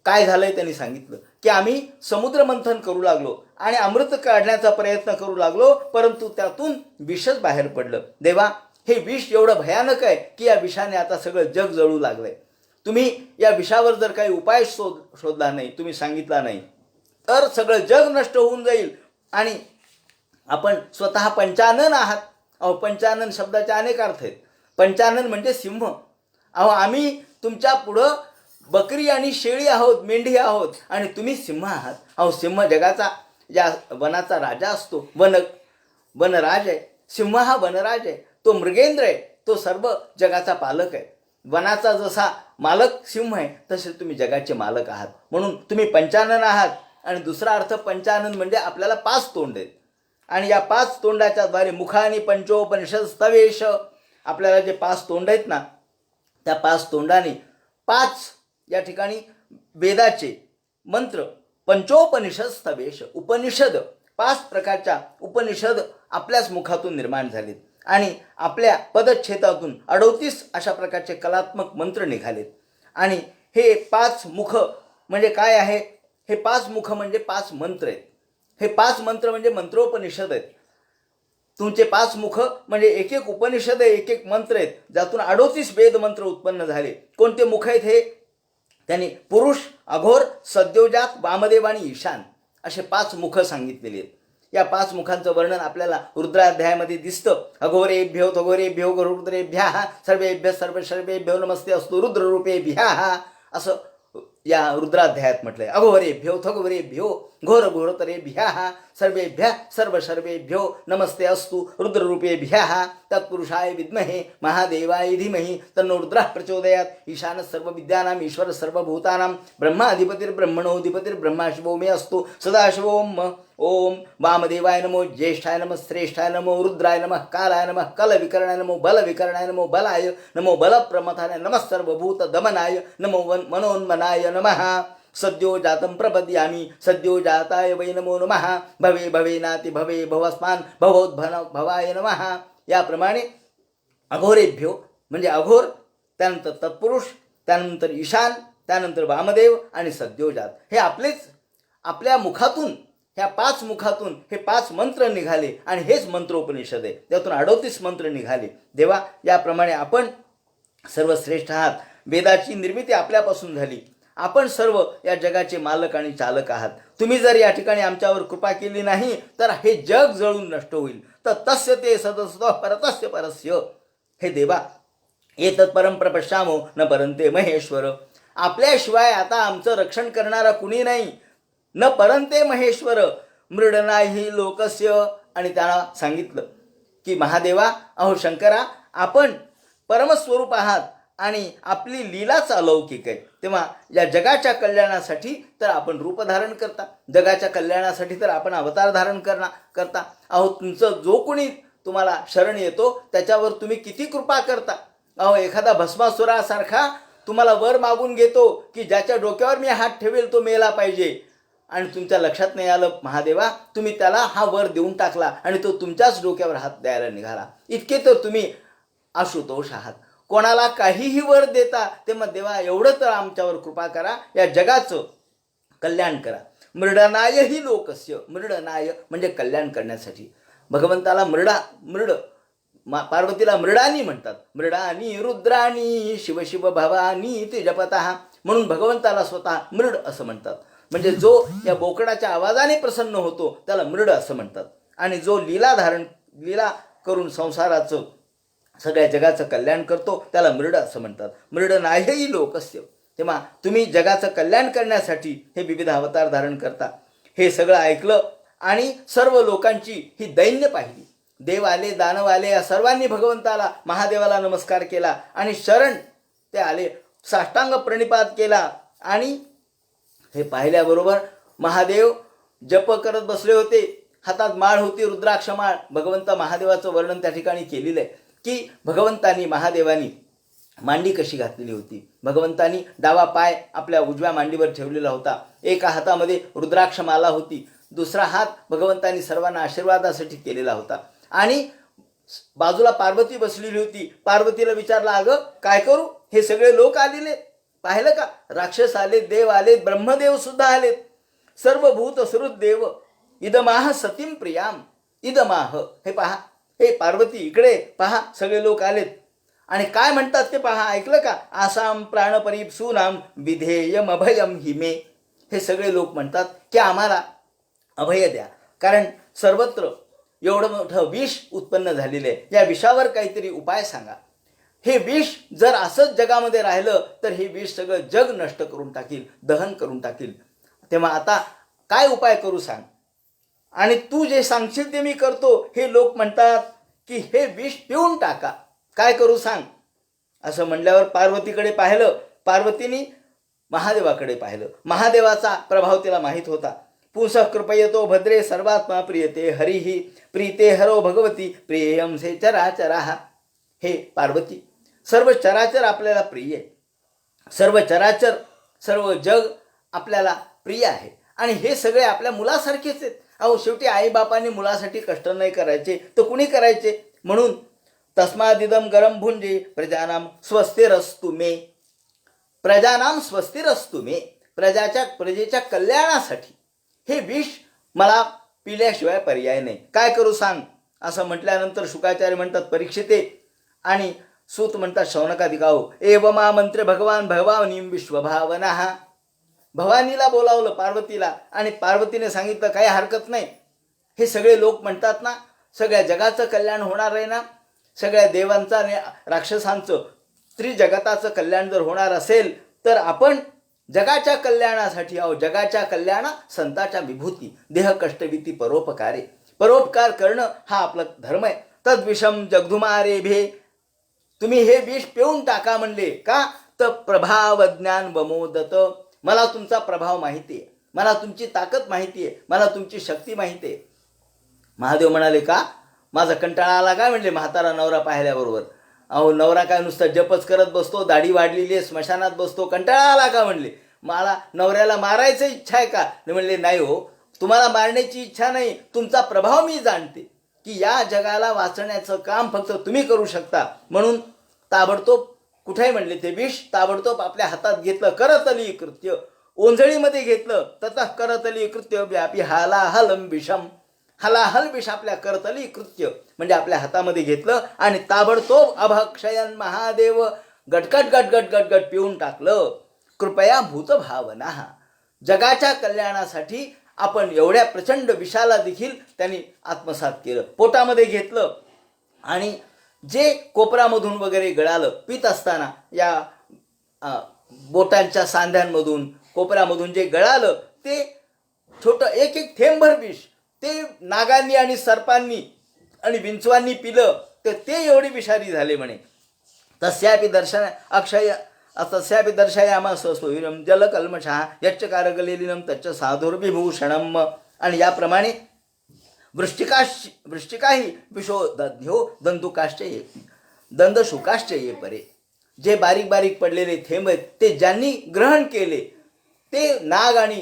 काय झालंय त्यांनी सांगितलं की आम्ही समुद्र मंथन करू लागलो आणि अमृत काढण्याचा प्रयत्न करू लागलो, परंतु त्यातून विषच बाहेर पडलं. देवा, हे विष एवढं भयानक आहे की या विषाने आता सगळं जग जळू लागलंय. तुम्ही या विषावर जर काही उपाय शोधला नाही, तुम्ही सांगितला नाही, तर सगळं जग नष्ट होऊन जाईल. आणि आपण स्वतः पंचानन आहात. अहो, पंचानन शब्दाचे अनेक अर्थ आहेत. पंचानन म्हणजे सिंह. अहो, आम्ही तुमच्या पुढं बकरी आणि शेळी आहोत, मेंढी आहोत, आणि तुम्ही सिंह आहात. अहो, सिंह जगाचा, या वनाचा राजा असतो. वनराज आहे. सिंह हा वनराज आहे. तो मृगेंद्र आहे. तो सर्व जगाचा पालक आहे. वनाचा जसा मालक सिंह आहे, तसे तुम्ही जगाचे मालक आहात. म्हणून तुम्ही पंचानन आहात. आणि दुसरा अर्थ पंचानन म्हणजे आपल्याला 5 तोंड आहेत. आणि या 5 तोंडाच्या द्वारे मुखानी पंचोपनिषद स्तवेश, आपल्याला जे 5 तोंड आहेत ना, त्या 5 तोंडाने 5 या ठिकाणी वेदाचे मंत्र, पंचोपनिषद स्तवेश, उपनिषद, 5 प्रकारच्या उपनिषद आपल्याच मुखातून निर्माण झालेत. आणि आपल्या पदच्छेदातून 38 अशा प्रकारचे कलात्मक मंत्र निघालेत. आणि हे 5 मुख म्हणजे काय आहे? हे 5 मुख म्हणजे 5 मंत्र आहेत. हे 5 मंत्र म्हणजे मंत्रोपनिषद आहेत. तुमचे 5 मुख म्हणजे एक एक उपनिषद आहे, एक एक मंत्र आहेत, ज्यातून 38 वेद मंत्र उत्पन्न झाले. कोणते मुख आहेत हे? त्यांनी पुरुष, अघोर, सद्योजात, वामदेव आणि ईशान असे 5 मुख सांगितलेले आहेत. या 5 मुखांचं वर्णन आपल्याला रुद्राध्यायामध्ये दिसतं. अघोरेभ्यो थघोरेभ्यो रुद्रेभ्यः सर्वेभ्य सर्वेभ्यो नमस्ते अस्तु रुद्ररूपेभ्यः असं या रुद्राध्यायात म्हटलंय. अघोरेभ्यो थघोरेभ्यो घोर घोरतरेभ्यः सर्वेभ्य सर्वेभ्यो नमस्ते अस्तु रुद्ररूपेभ्यः तत्पुरुषाय विद्महे महादेवाय धीमहि तन्नो रुद्रः प्रचोदयात्. ईशानः सर्वविद्यानाम् ईश्वरः सर्वभूतानां ब्रह्माधिपतिर्ब्रह्मणोऽधिपतिर्ब्रह्मा शिवो मे अस्तु सदाशिवोम. ओम वामदेवाय नमो, ज्येष्ठाय नमः, श्रेष्ठाय नमो, रुद्राय नमः, कालाय नमः, कलविकरणाय नमो, बलविकरणाय नमो, बलाय नमो, बलप्रमथाय नमः, सर्वभूत दमनाय नमो, मनोन्मनाय नमः. सद्यो जातं प्रपद्यामि सद्यो जाताय वै नमो नमः. भवे भवेनाति भवे भवस्मान् भवोद्भवाय नमः. याप्रमाणे अघोरेभ्यो म्हणजे अघोर, त्यानंतर तत्पुरुष, त्यानंतर ईशान, त्यानंतर वामदेव आणि सद्योजात, हे आपल्या मुखातून, ह्या 5 मुखातून हे 5 मंत्र निघाले. आणि हेच मंत्रोपनिषद आहे. त्यातून 38 मंत्र निघाले. देवा, याप्रमाणे आपण सर्व श्रेष्ठ आहात. वेदाची निर्मिती आपल्यापासून झाली. आपण सर्व या जगाचे मालक आणि चालक आहात. तुम्ही जर या ठिकाणी आमच्यावर कृपा केली नाही तर हे जग जळून नष्ट होईल. तर तस्य ते सदस्य परतस्य परस्य. हे देवा, एतत् परम प्रपश्यामो न परंते महेश्वर. आपल्याशिवाय आता आमचं रक्षण करणारा कुणी नाही. न परंते महेश्वर मृड नाही लोकस्य. आणि त्याला सांगितलं की महादेवा, अहो शंकरा, आपण परमस्वरूप आहात आणि आपली लीलाच अलौकिक आहे. तेव्हा या जगाच्या कल्याणासाठी तर आपण रूप धारण करता, जगाच्या कल्याणासाठी तर आपण अवतार धारण करता. अहो, तुमचं जो कोणी तुम्हाला शरण येतो त्याच्यावर तुम्ही किती कृपा करता. अहो, एखादा भस्मासुरासारखा तुम्हाला वर मागून घेतो की ज्याच्या डोक्यावर मी हात ठेवेल तो मेला पाहिजे, आणि तुमच्या लक्षात नाही आलं महादेवा, तुम्ही त्याला हा वर देऊन टाकला आणि तो तुमच्याच डोक्यावर हात द्यायला निघाला. इतके तर तुम्ही आशुतोष आहात. कोणाला काहीही वर देता. तेव्हा देवा, एवढं तर आमच्यावर कृपा करा, या जगाचं कल्याण करा. मृडनाय ही लोकस्य. मृडनाय म्हणजे कल्याण करण्यासाठी. भगवंताला मृड पार्वतीला मृडानी म्हणतात. मृडानी रुद्राणी शिव शिव भवानी ते जपतः, म्हणून भगवंताला स्वतः मृड असं म्हणतात. म्हणजे जो या बोकडाच्या आवाजाने प्रसन्न होतो त्याला मृड असं म्हणतात. आणि जो लीला करून संसाराचं सगळ्या जगाचं कल्याण करतो त्याला मृड असं म्हणतात. मृड नाहीही लोकस्य. तेव्हा तुम्ही जगाचं कल्याण करण्यासाठी हे विविध अवतार धारण करता. हे सगळं ऐकलं आणि सर्व लोकांची ही दैन्य पाहिली. देव आले, दानव आले, या सर्वांनी भगवंताला महादेवाला नमस्कार केला आणि शरण ते आले, साष्टांग प्रणिपात केला. आणि हे पाहिल्याबरोबर महादेव जप करत बसले होते. हातात माळ होती, रुद्राक्ष माळ. भगवंत महादेवाचं वर्णन त्या ठिकाणी केलेलं आहे की भगवंतांनी महादेवानी मांडी कशी घातलेली होती. भगवंतांनी डावा पाय आपल्या उजव्या मांडीवर ठेवलेला होता. एका हातामध्ये रुद्राक्ष माला होती, दुसरा हात भगवंतांनी सर्वांना आशीर्वादासाठी केलेला होता. आणि बाजूला पार्वती बसलेली होती. पार्वतीला विचारलं, अगं काय करू, हे सगळे लोक आलेले, पाहिलं का, राक्षस आले, देव आले, ब्रह्मदेव सुद्धा आलेत, सर्व भूत सृत देव इदमाह सतीम प्रियाम इदमाह. हे पहा, हे पार्वती इकडे पहा, सगळे लोक आलेत आणि काय म्हणतात ते पहा, ऐकलं का, आसाम प्राणपरीप्सूनाम विधेयम अभयम हिमे. हे सगळे लोक म्हणतात की आम्हाला अभय द्या, कारण सर्वत्र एवढं मोठं विष उत्पन्न झालेलं आहे, या विषावर काहीतरी उपाय सांगा. हे विष जर असंच जगामध्ये राहिलं तर हे विष सगळं जग नष्ट करून टाकील, दहन करून टाकील. तेव्हा आता काय उपाय करू सांग. आणि तू जे सांगशील ते मी करतो. हे लोक म्हणतात की हे विष पिऊन टाका, काय करू सांग. असं म्हणल्यावर पार्वतीकडे पाहिलं. पार्वतीने महादेवाकडे पाहिलं. महादेवाचा प्रभाव तिला माहीत होता. पुंसः कृपयतो भद्रे सर्वात्मा प्रियते हरिही प्रीते हरो भगवती प्रियंसे चराचराः. हे पार्वती, सर्व चराचर आपल्याला प्रिय आहे. सर्व चराचर, सर्व जग आपल्याला प्रिय आहे. आणि हे सगळे आपल्या मुलासारखेच आहेत. अहो, शेवटी आईबापांनी मुलासाठी कष्ट नाही करायचे तर कुणी करायचे. म्हणून तस्मादिदम गरम भुंजे प्रजानाम स्वस्तिरस्तु मे. प्रजानाम स्वस्तिरस्तु मे. प्रजेच्या कल्याणासाठी हे विष मला पिल्याशिवाय पर्याय नाही, काय करू सांग. असं म्हटल्यानंतर शुकाचार्य म्हणतात, परीक्षिते आणि सूत म्हणतात, शौनकादिकाहो एवमा मंत्र भगवान भगवानीम विश्वभावनाः. भवानीला बोलावलं, पार्वतीला, आणि पार्वतीने सांगितलं काही हरकत नाही. हे सगळे लोक म्हणतात ना, सगळ्या जगाचं कल्याण होणार आहे ना, सगळ्या देवांचं आणि राक्षसांचं, त्रिजगताचं कल्याण जर होणार असेल तर आपण जगाच्या कल्याणासाठी आहो. जगाच्या कल्याणा संताच्या विभूती देह कष्टविती परोपकारे. परोपकार करणं हा आपला धर्म आहे. तद्विषम जगधुमारेभे. तुम्ही हे विष पिऊन टाका म्हणले का, तर प्रभाव ज्ञान वमोदत. मला तुमचा प्रभाव माहिती आहे, मला तुमची ताकद माहिती आहे, मला तुमची शक्ती माहिती आहे. महादेव म्हणाले, का माझा कंटाळा आला काय म्हणले म्हातारा नवरा पाहिल्याबरोबर. अहो, नवरा काय नुसता जपच करत बसतो, दाढी वाढलेली आहे, स्मशानात बसतो, कंटाळा आला का म्हणले. मला नवऱ्याला मारायचं इच्छा आहे का. म्हणले, नाही हो, तुम्हाला मारण्याची इच्छा नाही, तुमचा प्रभाव मी जाणते की या जगाला वाचण्याचं काम फक्त तुम्ही करू शकता. म्हणून ताबडतोब कुठे म्हणले ते विष ताबडतोब आपल्या हातात घेतलं. करतली कृत्य, ओंजळीमध्ये घेतलं. ततः करतली कृत्य व्यापी हालाहलम विषम. हलाहल विष आपल्या करतली कृत्य म्हणजे आपल्या हातामध्ये घेतलं आणि ताबडतोब अभक्षयन महादेव गटगट गटगट गटगट पिऊन टाकलं. कृपया भूतभावना. जगाच्या कल्याणासाठी आपण एवढ्या प्रचंड विषाला देखील त्यांनी आत्मसात केलं, पोटामध्ये घेतलं. आणि जे कोपरामधून वगैरे गळालं पित असताना, या बोटांच्या सांध्यांमधून कोपरामधून जे गळालं ते छोटं एक एक थेंबभर विष ते नागांनी आणि सर्पांनी आणि विंचवांनी पिलं तर ते एवढे विषारी झाले म्हणे. तस्यापि दर्शयामास स्वविरम जलकल्मषः यच्चकारगलेलिनम तच्च साधुर्विभूषणम. आणि याप्रमाणे वृश्चिकाही विषो दध्यो दंदशुकाश्च ये परे. जे बारीक बारीक पडलेले थेंब आहेत ते ज्यांनी ग्रहण केले ते नाग आणि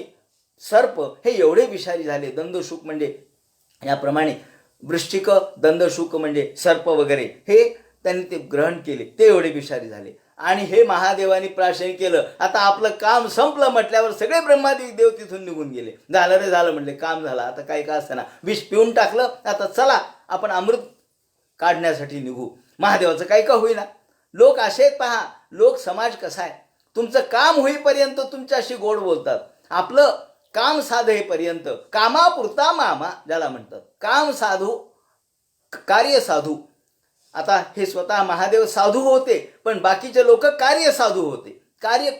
सर्प हे एवढे विषारी झाले. दंदशुक म्हणजे याप्रमाणे वृश्चिक, दंदशुक म्हणजे सर्प वगैरे, हे त्यांनी ते ग्रहण केले ते एवढे विषारी झाले. आणि हे महादेवानी प्राशन केलं. आता आपलं काम संपलं म्हटल्यावर सगळे ब्रह्मादी देव तिथून निघून गेले. झालं रे झालं म्हटले, काम झालं. आता काही का असताना विष पिऊन टाकलं. आता चला आपण अमृत काढण्यासाठी निघू. महादेवाचं काही का होईना. लोक असे आहेत पहा. लोक समाज कसा आहे, तुमचं काम होईपर्यंत तुमच्याशी गोड बोलतात. आपलं काम साधेपर्यंत कामापुरता मामा ज्याला म्हणतात, काम साधू कार्य साधू. आता हे स्वतः महादेव साधू होते, पण बाकीचे लोक कार्य साधू होते. कार्य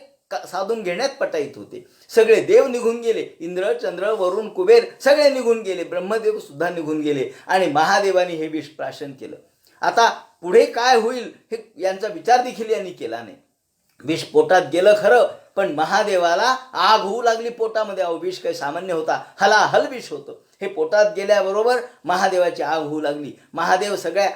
साधून घेण्यात पटाईत होते. सगळे देव निघून गेले. इंद्र चंद्र वरुण कुबेर सगळे निघून गेले. ब्रह्मदेव सुद्धा निघून गेले आणि महादेवाने हे विष प्राशन केलं. आता पुढे काय होईल हे यांचा विचार देखील यांनी केला नाही. विष पोटात गेलं खरं, पण महादेवाला आग होऊ लागली पोटामध्ये. अहो विष काही सामान्य होता, हलाहल विष होतं. हे पोटात गेल्याबरोबर महादेवाची आग होऊ लागली. महादेव सगळ्या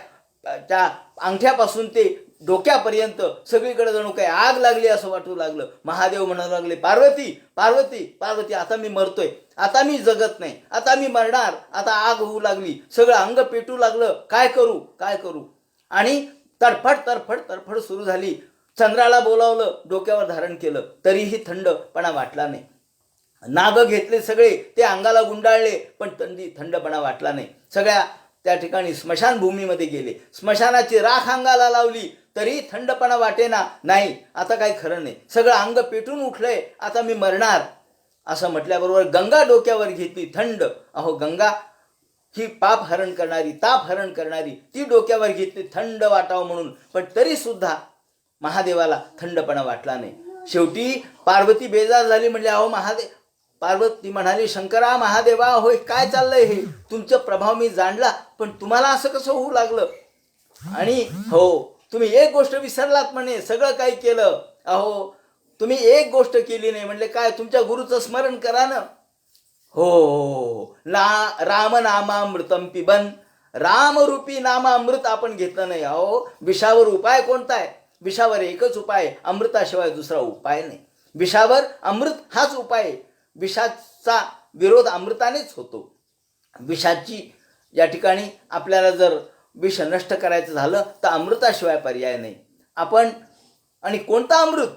त्या अंगठ्यापासून ते डोक्यापर्यंत सगळीकडे जणू काही आग लागली असं वाटू लागलं. महादेव म्हणायला लागले, पार्वती पार्वती पार्वती, आता मी मरतोय, आता मी जगत नाही, आता मी मरणार. आता आग होऊ लागली, सगळं अंग पेटू लागलं. काय करू काय करू. आणि तडफड तडफड तडफड सुरू झाली. चंद्राला बोलावलं, डोक्यावर धारण केलं, तरीही थंडपणा वाटला नाही. नाग घेतले सगळे, ते अंगाला गुंडाळले, पण थंडपणा वाटला नाही. सगळ्या त्या ठिकाणी स्मशानभूमीमध्ये गेले. स्मशानाची राख अंगाला लावली, तरी थंडपणा वाटेना. नाही, आता काही खरं नाही, सगळं अंग पेटून उठलंय, आता मी मरणार असं म्हटल्याबरोबर गंगा डोक्यावर घेतली. थंड, अहो गंगा ही पाप हरण करणारी, ताप हरण करणारी, ती डोक्यावर घेतली थंड वाटावं म्हणून. पण तरी सुद्धा महादेवाला थंडपणा वाटला नाही. शेवटी पार्वती बेजार झाली. म्हणले, अहो महादेव. पार्वती म्हणाली, शंकरा महादेवा, होय काय चाललंय हे. तुमचं प्रभाव मी जाणला, पण तुम्हाला असं कसं होऊ लागलं. आणि हो, तुम्ही एक गोष्ट विसरलात म्हणे, सगळं काही केलं. अहो तुम्ही एक गोष्ट केली नाही. म्हणले, काय. तुमच्या गुरुचं स्मरण करा ना. हो, रामनामामृतम पिबन. रामरूपी नामामृत आपण घेतलं नाही. अहो विषावर उपाय कोणता आहे. विषावर एकच उपाय, अमृताशिवाय दुसरा उपाय नाही. विषावर अमृत हाच उपाय आहे. विषाचा विरोध अमृतानेच होतो. विषाची या ठिकाणी आपल्याला जर विष नष्ट करायचं झालं तर अमृताशिवाय पर्याय नाही. आपण आणि कोणता अमृत.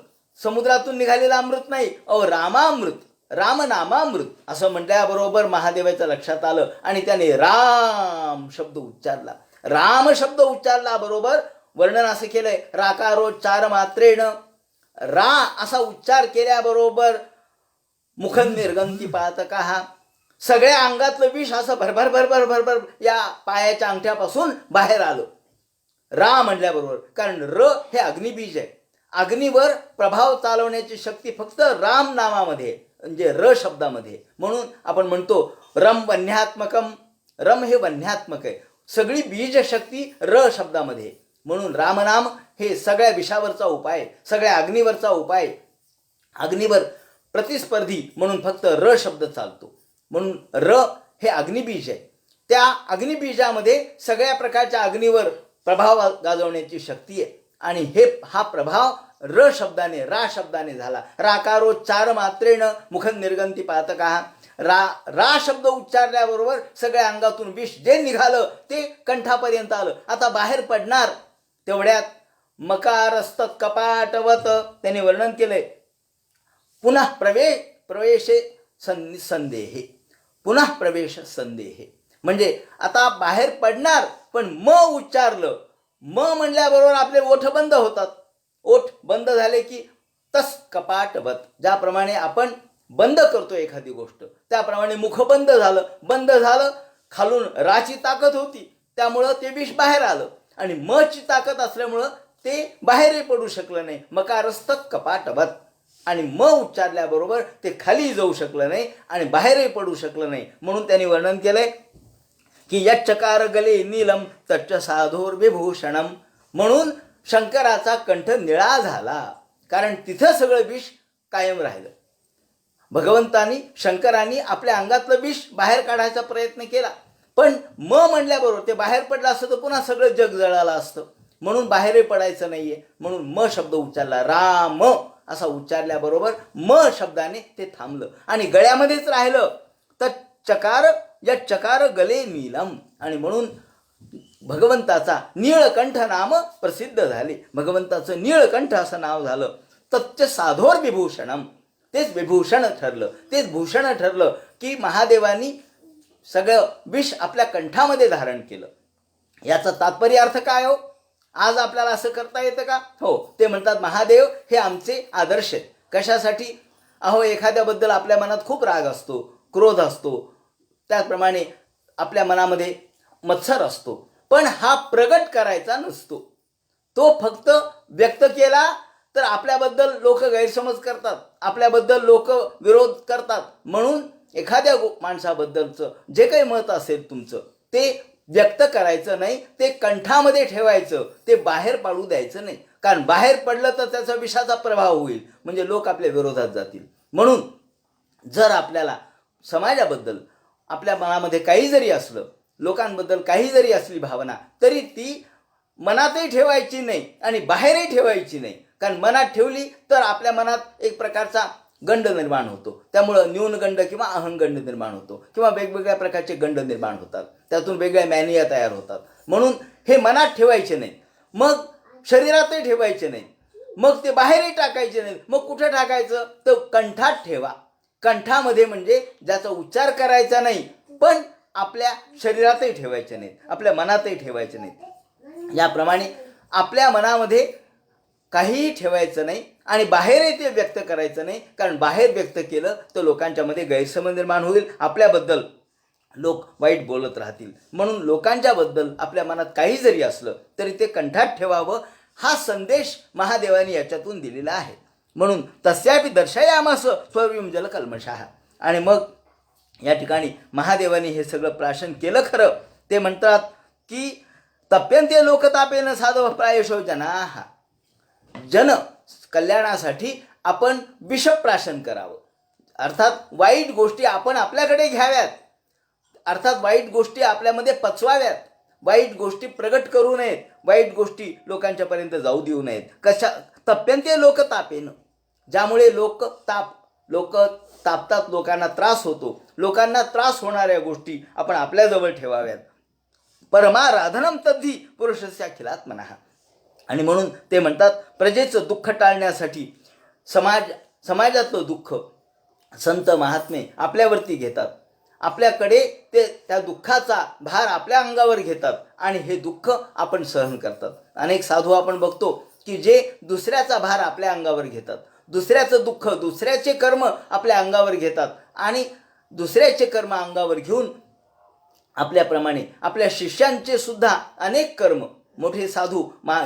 समुद्रातून निघालेला अमृत नाही. अहो रामामृत, रामनामामृत असं म्हटल्याबरोबर महादेवाच्या लक्षात आलं आणि त्याने राम शब्द उच्चारला. राम शब्द उच्चारला बरोबर वर्णन असं केलंय, राकारोच्चार मात्रेण. रा असा उच्चार केल्याबरोबर मुखन निर्गंती पातका. सगळ्या अंगातलं विष असं भरभर भरभर भरभर या पायाच्या अंगठ्यापासून बाहेर आलं. रा म्हणल्याबरोबर, कारण र हे अग्निबीज आहे. अग्नीवर प्रभाव चालवण्याची शक्ती फक्त राम नामामध्ये, म्हणजे र शब्दामध्ये. म्हणून आपण म्हणतो रम वन्यात्मकम. रम हे वन्यात्मक आहे. सगळी बीज शक्ती र शब्दामध्ये. म्हणून रामनाम हे सगळ्या विषावरचा उपाय, सगळ्या अग्नीवरचा उपाय. अग्नीवर प्रतिस्पर्धी म्हणून फक्त र शब्द चालतो. म्हणून र हे अग्निबीज आहे. त्या अग्निबीजामध्ये सगळ्या प्रकारच्या अग्नीवर प्रभाव गाजवण्याची शक्ती आहे. आणि हा प्रभाव र शब्दाने, रा शब्दाने झाला. राकारोच्चार मात्रेनं मुखन निर्गंती पातका. रा शब्द उच्चारल्याबरोबर सगळ्या अंगातून विष जे निघालं ते कंठापर्यंत आलं. आता बाहेर पडणार. तेवढ्यात मकारस्त कपाटवत त्याने वर्णन केलंय. पुन्हा प्रवेशे संदेहे. पुन्हा प्रवेश संदेहे म्हणजे आता बाहेर पडणार, पण म उच्चारलं. म म्हणल्याबरोबर आपले ओठ बंद होतात. ओठ बंद झाले की तस कपाटवत, ज्याप्रमाणे आपण बंद करतो एखादी गोष्ट, त्याप्रमाणे मुख बंद झालं. बंद झालं, खालून राची ताकद होती, त्यामुळं ते विष बाहेर आलं. आणि म ची ताकद असल्यामुळं ते बाहेरही पडू शकलं नाही. मकारस्थ कपाटवत. आणि म उच्चारल्याबरोबर ते खाली जाऊ शकलं नाही आणि बाहेरही पडू शकलं नाही. म्हणून त्यांनी वर्णन केलंय की यच्चकार गले नीलम तच्च साधोर विभूषणम. म्हणून शंकराचा कंठ निळा झाला, कारण तिथं सगळं विष कायम राहिलं. भगवंतानी, शंकरांनी आपल्या अंगातलं विष बाहेर काढायचा प्रयत्न केला, पण म म्हणल्याबरोबर ते बाहेर पडलं असतं तर पुन्हा सगळं जग जळालं असतं. म्हणून बाहेरही पडायचं नाहीये. म्हणून म शब्द उच्चारला. राम असा उच्चारल्याबरोबर म शब्दाने ते थांबलं आणि गळ्यामध्येच राहिलं. तर चकार या चकार गले नीलम. आणि म्हणून भगवंताचा नीळकंठ नाम प्रसिद्ध झाले. भगवंताचं नीळकंठ असं नाव झालं. तच्च साधोर विभूषणम, तेच विभूषण ठरलं, तेच भूषण ठरलं की महादेवानी सगळं विष आपल्या कंठामध्ये धारण केलं. याचा तात्पर्य अर्थ काय हो? आज आपल्याला असं करता येतं का? हो, ते म्हणतात महादेव हे आमचे आदर्श आहेत. कशासाठी? अहो, एखाद्याबद्दल आपल्या मनात खूप राग असतो, क्रोध असतो, त्याचप्रमाणे आपल्या मनामध्ये मत्सर असतो, पण हा प्रगट करायचा नसतो. तो फक्त व्यक्त केला तर आपल्याबद्दल लोक गैरसमज करतात, आपल्याबद्दल लोक विरोध करतात. म्हणून एखाद्या माणसाबद्दलचं जे काही मत असेल तुमचं ते व्यक्त करायचं नाही, ते कंठामध्ये ठेवायचं, ते बाहेर पाडू द्यायचं नाही. कारण बाहेर पडलं तर त्याचा विषाचा प्रभाव होईल, म्हणजे लोक आपल्या विरोधात जातील. म्हणून जर आपल्याला समाजाबद्दल आपल्या मनामध्ये काही जरी असलं, लोकांबद्दल काही जरी असली भावना, तरी ती मनातही ठेवायची नाही आणि बाहेरही ठेवायची नाही. कारण मनात ठेवली तर आपल्या मनात एक प्रकारचा गंड निर्माण होतो. त्यामुळं न्यूनगंड किंवा अहंगंड निर्माण होतो, किंवा वेगवेगळ्या प्रकारचे गंड निर्माण होतात, त्यातून वेगळ्या मॅनिया तयार होतात. म्हणून हे मनात ठेवायचे नाही, मग शरीरातही ठेवायचे नाही, मग ते बाहेरही टाकायचे नाही. मग कुठं टाकायचं? तर कंठात ठेवा. कंठामध्ये म्हणजे ज्याचा उच्चार करायचा नाही, पण आपल्या शरीरातही ठेवायचे नाहीत, आपल्या मनातही ठेवायचे नाहीत. याप्रमाणे आपल्या मनामध्ये काहीही ठेवायचं नाही आणि बाहेरही ते व्यक्त करायचं नाही. कारण बाहेर व्यक्त केलं तर लोकांच्यामध्ये गैरसमज निर्माण होईल, आपल्याबद्दल लोक वाईट बोलत राहतील. म्हणून लोकांच्याबद्दल आपल्या मनात काही जरी असलं तरी ते कंठात ठेवावं, हा संदेश महादेवाने याच्यातून दिलेला आहे. म्हणून तस्यापि दर्शयामास स्वविमजल कल्मषाः. आणि मग या ठिकाणी महादेवाने हे सगळं प्राशन केलं खरं. ते म्हणतात की तप्यन्ते लोकतापेन साधव प्रायशो जनाः. जन कल्याणासाठी आपण विषप्राशन करावं, अर्थात वाईट गोष्टी आपण आपल्याकडे घ्याव्यात, अर्थात वाईट गोष्टी आपल्यामध्ये पचवाव्यात, वाईट गोष्टी प्रगट करू नयेत, वाईट गोष्टी लोकांच्यापर्यंत जाऊ देऊ नयेत. कशा? तप्यन्ते लोकतापेन, ज्यामुळे लोक तापतात, लोकांना त्रास होतो, लोकांना त्रास होणाऱ्या गोष्टी आपण आपल्याजवळ ठेवाव्यात. परमाराधनम तद्धी पुरुषस्य अखिलात्मनः. आणि म्हणून ते म्हणतात प्रजेचं दुःख टाळण्यासाठी समाजातलं दुःख संत महात्मे आपल्यावरती घेतात, आपल्याकडे ते त्या दुःखाचा भार आपल्या अंगावर घेतात आणि हे दुःख आपण सहन करतात. अनेक साधू आपण बघतो की जे दुसऱ्याचा भार आपल्या अंगावर घेतात, दुसऱ्याचं दुःख, दुसऱ्याचे कर्म आपल्या अंगावर घेतात आणि दुसऱ्याचे कर्म अंगावर घेऊन आपल्याप्रमाणे आपल्या शिष्यांचे सुद्धा अनेक कर्म, मोठे साधू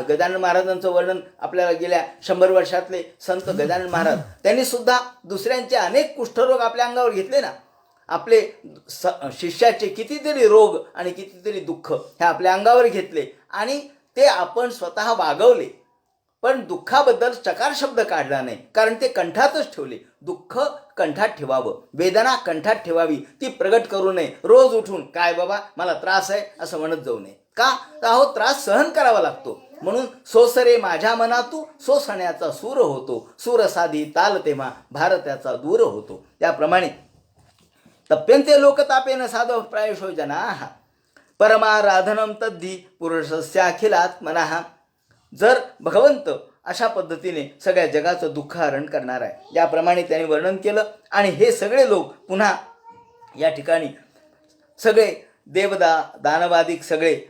गजानन महाराजांचं वर्णन आपल्याला गेल्या 100 वर्षातले संत गजानन महाराज, त्यांनी सुद्धा दुसऱ्यांचे अनेक कुष्ठरोग आपल्या अंगावर घेतले ना. आपले शिष्याचे कितीतरी रोग आणि कितीतरी दुःख हे आपल्या अंगावर घेतले आणि ते आपण स्वतः वागवले, पण दुःखाबद्दल चकार शब्द काढला नाही, कारण ते कंठातच ठेवले. दुःख कंठात ठेवावं, वेदना कंठात ठेवावी, ती प्रगट करू नये. रोज उठून काय बाबा मला त्रास आहे असं म्हणत जाऊ नये. का? तर अहो त्रास सहन करावा लागतो. म्हणून सोसरे माझ्या मनातू सोसण्याचा सूर होतो, सूर साधी ताल तेव्हा भारताचा दूर होतो. त्याप्रमाणे तप्यन्ते लोकतापेन साधव प्रायशो जनाः परमाराधनम तद्धी पुरुषस्य अखिलात्मनः. जर भगवंत अशा पद्धतीने सगळ्या जगाचं दुःख हरण करणार आहे, याप्रमाणे त्यांनी वर्णन केलं. आणि हे सगळे लोक पुन्हा या ठिकाणी सगळे दानवादिक सगळे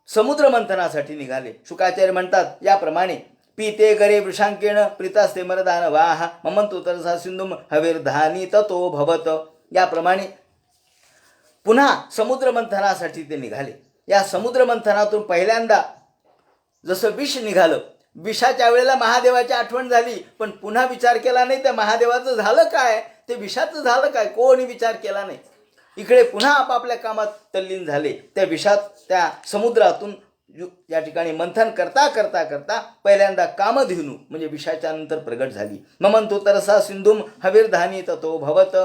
समुद्र मंथनासाठी निघाले. शुकाचार्य म्हणतात याप्रमाणे पीते करे वृषांकेण प्रीतास्ते मरदानवाः ममंतु तरसा सिंधुम हविर्धानी ततो भवत. याप्रमाणे पुन्हा समुद्र मंथनासाठी ते निघाले. या समुद्र मंथनातून पहिल्यांदा जसं विष निघालं, विषाच्या वेळेला महादेवाची आठवण झाली, पण पुन्हा विचार केला नाही त्या महादेवाचं झालं काय, ते विषाचं झालं काय, कोणी विचार केला नाही. इकडे पुन्हा आपापल्या कामात तल्लीन झाले. त्या विषात, त्या समुद्रातून या ठिकाणी मंथन करता करता करता पहिल्यांदा कामधेनू म्हणजे विषाच्या नंतर प्रगट झाली. ममंतु तरसा सिंधुम हविर्धानी ततो भवत.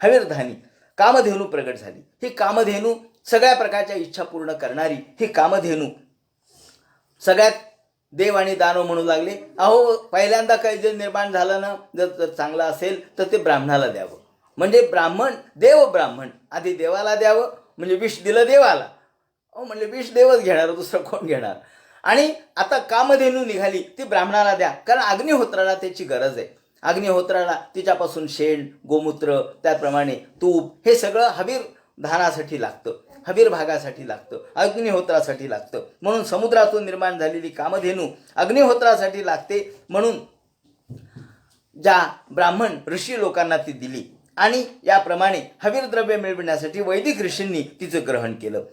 हविर्धानी कामधेनू प्रगट झाली. ही कामधेनू सगळ्या प्रकारच्या इच्छा पूर्ण करणारी ही कामधेनू सगळ्यात देव आणि दानव म्हणू लागले. अहो पहिल्यांदा काही जे निर्माण झालं ना, जर चांगलं असेल तर ते ब्राह्मणाला द्यावं. म्हणजे ब्राह्मण, देव ब्राह्मण, आधी देवाला द्यावं, म्हणजे विष दिलं देवाला, अहो म्हणले विष देवच घेणार, दुसरं कोण घेणार. आणि आता कामधेनू निघाली, ती ब्राह्मणाला द्या, कारण अग्निहोत्राला त्याची गरज आहे. अग्निहोत्राला तिच्यापासून शेण, गोमूत्र, त्याप्रमाणे तूप हे सगळं हवीर धानासाठी लागतं, हवीर भागासाठी लागतं, अग्निहोत्रासाठी लागतं. म्हणून समुद्रातून निर्माण झालेली कामधेनू अग्निहोत्रासाठी लागते. म्हणून ज्या ब्राह्मण ऋषी लोकांना ती दिली आणि याप्रमाणे हवीर द्रव्य मिळविण्यासाठी वैदिक ऋषींनी तिचं ग्रहण केलं.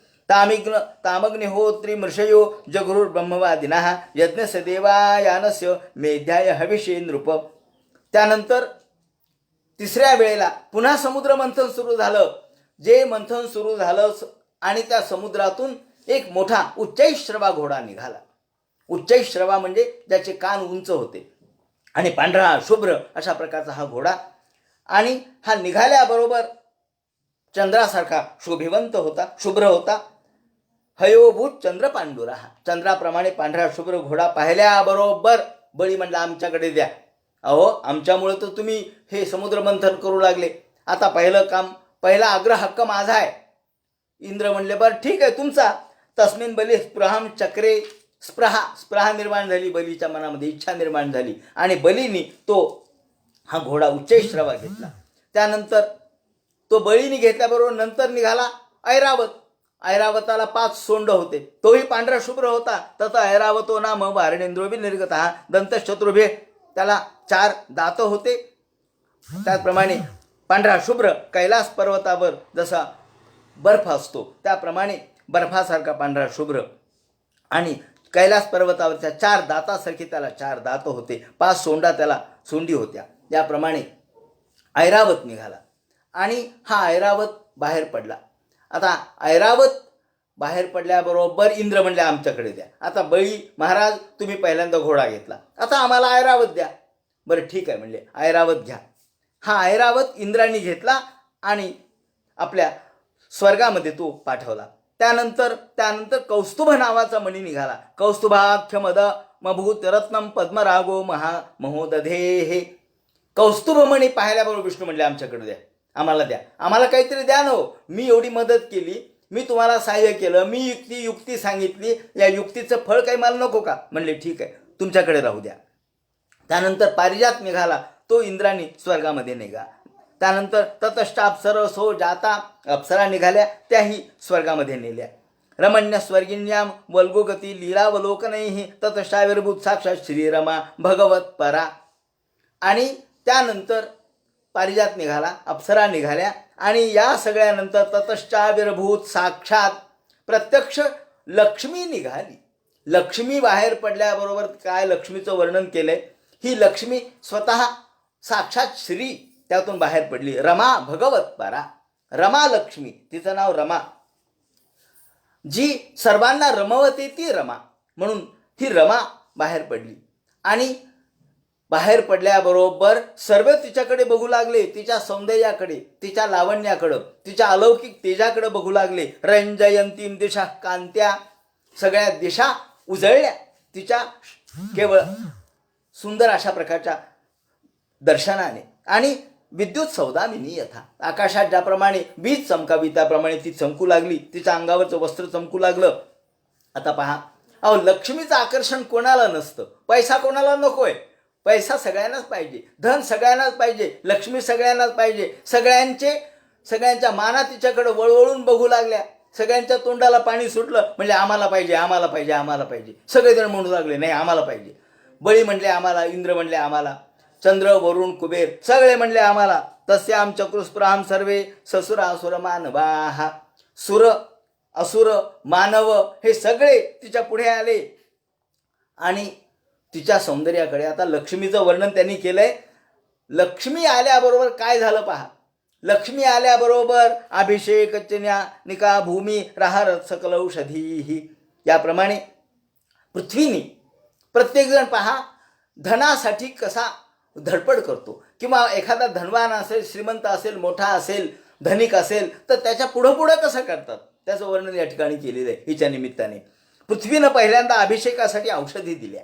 तामग्निहोत्री मृषयो जगृर्ब्रह्मवादिनः यज्ञस्य देवायानस्य मेध्याय हविषे नृप. त्यानंतर तिसऱ्या वेळेला पुन्हा समुद्र मंथन सुरू झालं. जे मंथन सुरू झालं आणि त्या समुद्रातून एक मोठा उच्चैश्रवा घोडा निघाला. उच्चैश्रवा म्हणजे ज्याचे कान उंच होते आणि पांढरा शुभ्र अशा प्रकारचा हा घोडा. आणि हा निघाल्याबरोबर चंद्रासारखा शोभिवंत होता, शुभ्र होता. हयोभूत चंद्रपांडुरा, चंद्राप्रमाणे पांढरा शुभ्र घोडा पाहिल्याबरोबर बळी म्हणला आमच्याकडे द्या. अहो आमच्यामुळे तर तुम्ही हे समुद्र मंथन करू लागले, आता पहिला आग्रह हक्क माझा आहे. इंद्र म्हणले बरं ठीक आहे तुमचा. तस्मिन बली स्पृहाम चक्रे, स्पृहा निर्माण झाली, बलीच्या मनामध्ये इच्छा निर्माण झाली आणि बलीनी तो हा घोडा उच्चैश्रवा घेतला. त्यानंतर तो बळीने घेतल्याबरोबर नंतर निघाला ऐरावत. ऐरावताला 5 सोंड होते, तोही पांढरा शुभ्र होता. तत ऐरावतो नाम वारणेंद्रोभी निर्गतः दंतशत्रुभे, त्याला 4 दात होते. त्याचप्रमाणे पांढरा शुभ्र कैलास पर्वतावर जसा बर्फ असतो त्याप्रमाणे बर्फासारखा पांढरा शुभ्र आणि कैलास पर्वतावरच्या 4 दातासारखे त्याला 4 दात होते, 5 सोंडा त्याला सोंडी होत्या. याप्रमाणे ऐरावत निघाला आणि हा ऐरावत बाहेर पडला. आता ऐरावत बाहेर पडल्याबरोबर इंद्र म्हणले आमच्याकडे द्या. आता बळी महाराज तुम्ही पहिल्यांदा घोडा घेतला, आता आम्हाला ऐरावत द्या. बरं ठीक आहे म्हणले ऐरावत घ्या. हा ऐरावत इंद्राने घेतला आणि आपल्या स्वर्गामध्ये तो पाठवला. त्यानंतर कौस्तुभ नावाचा मणी निघाला. कौस्तुभाख्य मद मभूत रत्नम पद्मरागो महोदधे. हे कौस्तुभ मणी पाहिल्याबरोबर विष्णू म्हणले आमच्याकडे द्या, आम्हाला द्या, आम्हाला काहीतरी द्या ना. मी एवढी मदत केली, मी तुम्हाला सहाय्य केलं, मी युक्ती सांगितली, या युक्तीचं फळ काही मला नको का? म्हणले ठीक आहे तुमच्याकडे राहू द्या. त्यानंतर पारिजात निघाला, तो इंद्राने स्वर्गामध्ये निघा. त्यानंतर ततश्च अप्सरसो जाता, अप्सरा निघाल्या, त्याही स्वर्गामध्ये नेल्या. रमण्य स्वर्गिण्याम वल्गोगती लीलावलोकनैः ततश्चाविर्भूत साक्षात श्रीरमा भगवत परा. आणि त्यानंतर पारिजात निघाला, अप्सरा निघाल्या आणि या सगळ्यानंतर ततश्चाविर्भूत साक्षात प्रत्यक्ष लक्ष्मी निघाली. लक्ष्मी बाहेर पडल्याबरोबर काय लक्ष्मीचं वर्णन केलंय. ही लक्ष्मी स्वतः साक्षात श्री त्यातून बाहेर पडली. रमा भगवत परा, रमा लक्ष्मी, तिचं नाव रमा. जी सर्वांना रमवते ती रमा, म्हणून ही रमा बाहेर पडली. आणि बाहेर पडल्याबरोबर सर्व तिच्याकडे बघू लागले, तिच्या सौंदर्याकडे, तिच्या लावण्याकडं, तिच्या अलौकिक तेजाकडे बघू लागले. रंजयंतीम दिशा कांत्या, सगळ्या दिशा उजळल्या तिच्या केवळ सुंदर अशा प्रकारच्या दर्शनाने. आणि विद्युत सौदामिनी यथा, आकाशात ज्याप्रमाणे वीज चमकावी त्याप्रमाणे ती चमकू लागली, तिच्या अंगावरचं वस्त्र चमकू लागलं. आता पहा, अहो लक्ष्मीचं आकर्षण कोणाला नसतं, पैसा कोणाला नकोय. पैसा सगळ्यांनाच पाहिजे, धन सगळ्यांनाच पाहिजे, लक्ष्मी सगळ्यांनाच पाहिजे. सगळ्यांच्या माना तिच्याकडे वळवळून बघू लागल्या, सगळ्यांच्या तोंडाला पाणी सुटलं. म्हणजे आम्हाला पाहिजे, आम्हाला पाहिजे, आम्हाला पाहिजे. सगळेजण म्हणू लागले नाही आम्हाला पाहिजे. बळी म्हणले आम्हाला, इंद्र म्हणले आम्हाला, चंद्र वरुण कुबेर सगळे म्हणले आम्हाला. तस्याम चक्रुस्पृहाम सर्वे ससुरासुर मानवाः. सुर असुर मानव हे सगळे तिच्या पुढे आले आणि तिच्या सौंदर्याकडे. आता लक्ष्मीचं वर्णन त्यांनी केलंय. लक्ष्मी आल्याबरोबर काय झालं पहा. लक्ष्मी आल्याबरोबर अभिषेक निका भूमी राहर सकल औषधी. याप्रमाणे पृथ्वीनी प्रत्येकजण पहा धनासाठी कसा धडपड करतो, किंवा एखादा धनवान असेल, श्रीमंत असेल, मोठा असेल, धनिक असेल तर त्याच्या पुढं कसं करतात त्याचं वर्णन या ठिकाणी केलेलं आहे. हिच्या निमित्ताने पृथ्वीनं पहिल्यांदा अभिषेकासाठी औषधी दिल्या.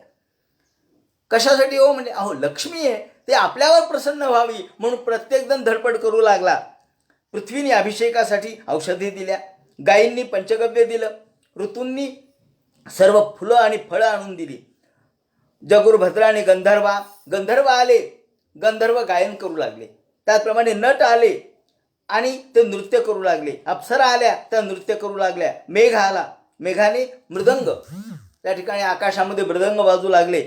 कशासाठी हो? म्हणजे अहो लक्ष्मी आहे, ते आपल्यावर प्रसन्न व्हावी म्हणून प्रत्येकजण धडपड करू लागला. पृथ्वीने अभिषेकासाठी औषधी दिल्या, गायींनी पंचगव्य दिलं, ऋतूंनी सर्व फुलं आणि फळं आणून दिली. जगुरभद्र आणि गंधर्व आले, गंधर्व गायन करू लागले. त्याचप्रमाणे नट आले आणि ते नृत्य करू लागले. अप्सरा आल्या, त्या नृत्य करू लागल्या. मेघ आला, मेघाने मृदंग, त्या ठिकाणी आकाशामध्ये मृदंग वाजू लागले.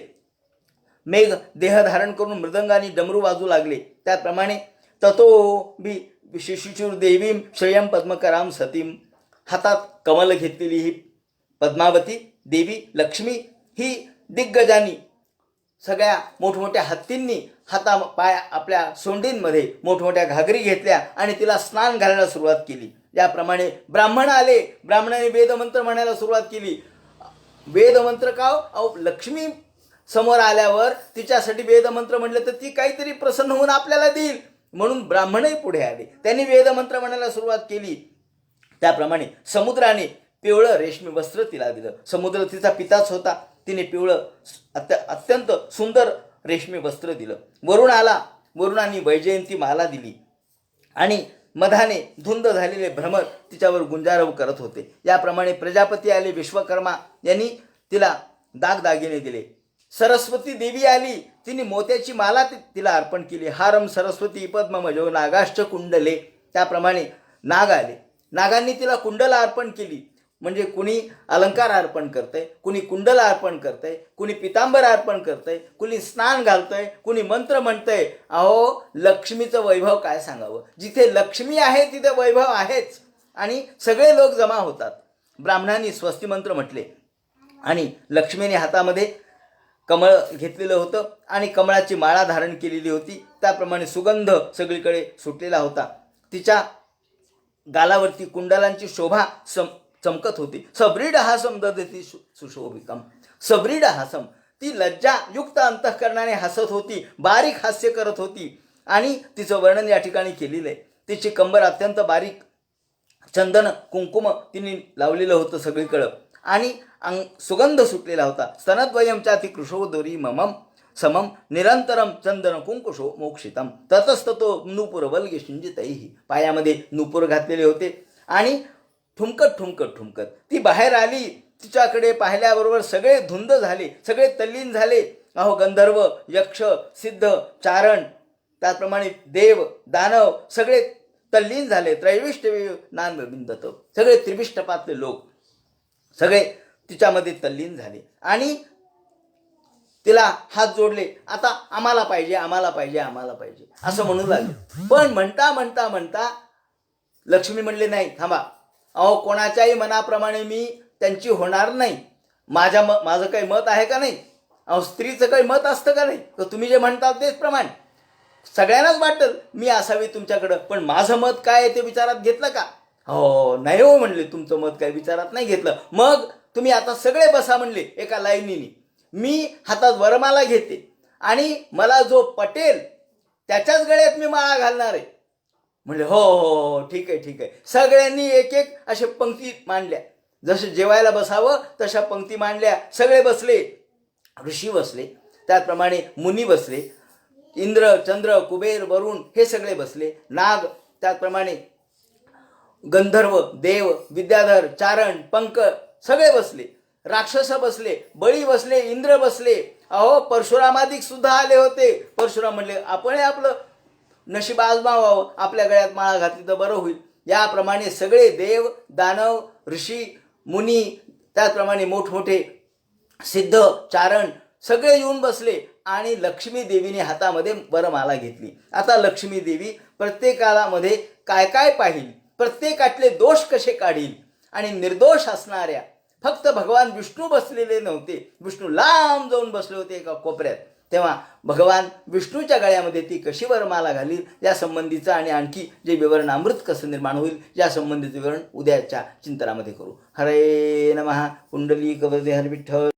मेघ देह धारण करून मृदंग आणि डमरू वाजू लागले. त्याचप्रमाणे ततो बी शिशुचूर देवीम श्रेयम पद्मकराम सतीम, हातात कमल घेतलेली ही पद्मावती देवी लक्ष्मी ही दिग्गजांनी, सगळ्या मोठमोठ्या हत्तींनी पाय आपल्या सोंडींमध्ये मोठमोठ्या घागरी घेतल्या आणि तिला स्नान घालायला सुरुवात केली. याप्रमाणे ब्राह्मण आले, ब्राह्मणाने वेदमंत्र म्हणायला सुरुवात केली. वेदमंत्र का अहो, लक्ष्मी समोर आल्यावर तिच्यासाठी वेदमंत्र म्हटलं तर ती काहीतरी प्रसन्न होऊन आपल्याला देईल, म्हणून ब्राह्मणही पुढे आले. त्यांनी वेदमंत्र म्हणायला सुरुवात केली. त्याप्रमाणे समुद्राने पिवळं रेशमी वस्त्र तिला दिलं. समुद्र तिचा पिताच होता. तिने पिवळं अत्यंत सुंदर रेशमी वस्त्र दिलं. वरुण आला, वरुणाने वैजयंती माला दिली आणि मधाने धुंद झालेले भ्रमर तिच्यावर गुंजारव करत होते. याप्रमाणे प्रजापती आले, विश्वकर्मा यांनी तिला दागदागिने दिले. सरस्वती देवी आली, तिने मोत्याची माला तिला अर्पण केली. हारम सरस्वती पद्ममजो नागाश्च कुंडले. त्याप्रमाणे नाग आले, नागांनी तिला कुंडला अर्पण केली. म्हणजे कुणी अलंकार अर्पण करतंय, कुणी कुंडला अर्पण करतंय, कुणी पितांबर अर्पण करतंय, कुणी स्नान घालतंय, कुणी मंत्र म्हणतंय. अहो, लक्ष्मीचं वैभव काय सांगावं. जिथे लक्ष्मी आहे तिथे वैभव आहेच आणि सगळे लोक जमा होतात. ब्राह्मणांनी स्वस्ती मंत्र म्हटले आणि लक्ष्मीने हातामध्ये कमळ घेतलेलं होतं आणि कमळाची माळा धारण केलेली होती. त्याप्रमाणे सुगंध सगळीकडे सुटलेला होता. तिच्या गालावरती कुंडलांची शोभा चमकत होती. सब्रीड हासम ददती सुशोभिकम. सब्रीड हासम, ती लज्जायुक्त अंतःकरणाने हसत होती, बारीक हास्य करत होती आणि तिचं वर्णन या ठिकाणी केलेलं आहे. तिची कंबर अत्यंत बारीक, चंदन कुंकुम तिने लावलेलं होतं सगळीकडं आणि सुगंध सुटलेला होता. स्तनद्वयमच्या ती कृशोदरी ममम समम निरंतरम चंदन कुंकुशो मोक्षितम ततस्ततो नूपुर वल्गे शिंजितैही. पायामध्ये नूपुर घातलेले होते आणि ठुमकत ती बाहेर आली. तिच्याकडे पाहिल्याबरोबर सगळे धुंद झाले, सगळे तल्लीन झाले. अहो, गंधर्व, यक्ष, सिद्ध, चारण, त्याचप्रमाणे देव, दानव सगळे तल्लीन झाले. त्रैविष्ट नानविंदत, सगळे त्रिविष्टपातले लोक सगळे तिच्यामध्ये तल्लीन झाले आणि तिला हात जोडले. आता आम्हाला पाहिजे, आम्हाला पाहिजे, आम्हाला पाहिजे असं म्हणू लागले. पण म्हणता लक्ष्मी म्हणले, नाही थांबा. अहो, कोणाच्याही मनाप्रमाणे मी त्यांची होणार नाही. माझं काही मत आहे का नाही? अहो, स्त्रीचं काही मत असतं का नाही? तर तुम्ही जे म्हणता तेच प्रमाण सगळ्यांनाच वाटेल मी असावी तुमच्याकडं, पण माझं मत काय आहे ते विचारात घेतलं का? हो, नाही हो म्हणले, तुमचं मत काय विचारात नाही घेतलं. मग तुम्ही आता सगळे बसा म्हणले एका लाईनीने. मी हातात वरमाला घेते आणि मला जो पटेल त्याच्याच गळ्यात मी माळा घालणार आहे. म्हणले हो हो ठीक आहे. सगळ्यांनी एक एक अशा पंक्ती मांडल्या. जसे जेवायला बसावं तशा पंक्ती मांडल्या. सगळे बसले, ऋषी बसले, त्याचप्रमाणे मुनी बसले, इंद्र, चंद्र, कुबेर, वरुण हे सगळे बसले, नाग, त्याचप्रमाणे गंधर्व, देव, विद्याधर, चारण, पंक सगळे बसले, राक्षस बसले, बळी बसले, इंद्र बसले. अहो, परशुरामादिक सुद्धा आले होते. परशुराम म्हणले, आपण आपलं नशीब आजमावावं, आपल्या गळ्यात माळा घातली तर बरं होईल. याप्रमाणे सगळे देव, दानव, ऋषी, मुनी, त्याचप्रमाणे मोठमोठे सिद्ध, चारण सगळे येऊन बसले आणि लक्ष्मी देवीने हातामध्ये वरमाला घेतली. आता लक्ष्मी देवी प्रत्येकामध्ये काय काय पाहिल, प्रत्येकातले दोष कसे काढील आणि निर्दोष असणाऱ्या फक्त भगवान विष्णू बसलेले नव्हते. विष्णू लांब जाऊन बसले होते एका कोपऱ्यात. तेव्हा भगवान विष्णूच्या गळ्यामध्ये ती कशी वरमाला घालील या संबंधीचं आणि आणखी जे विवरण अमृत कसं निर्माण होईल या संबंधीचं विवरण उद्याच्या चिंतनामध्ये करू. हरे नमः. कुंडलीक वरदे हर विठ्ठल.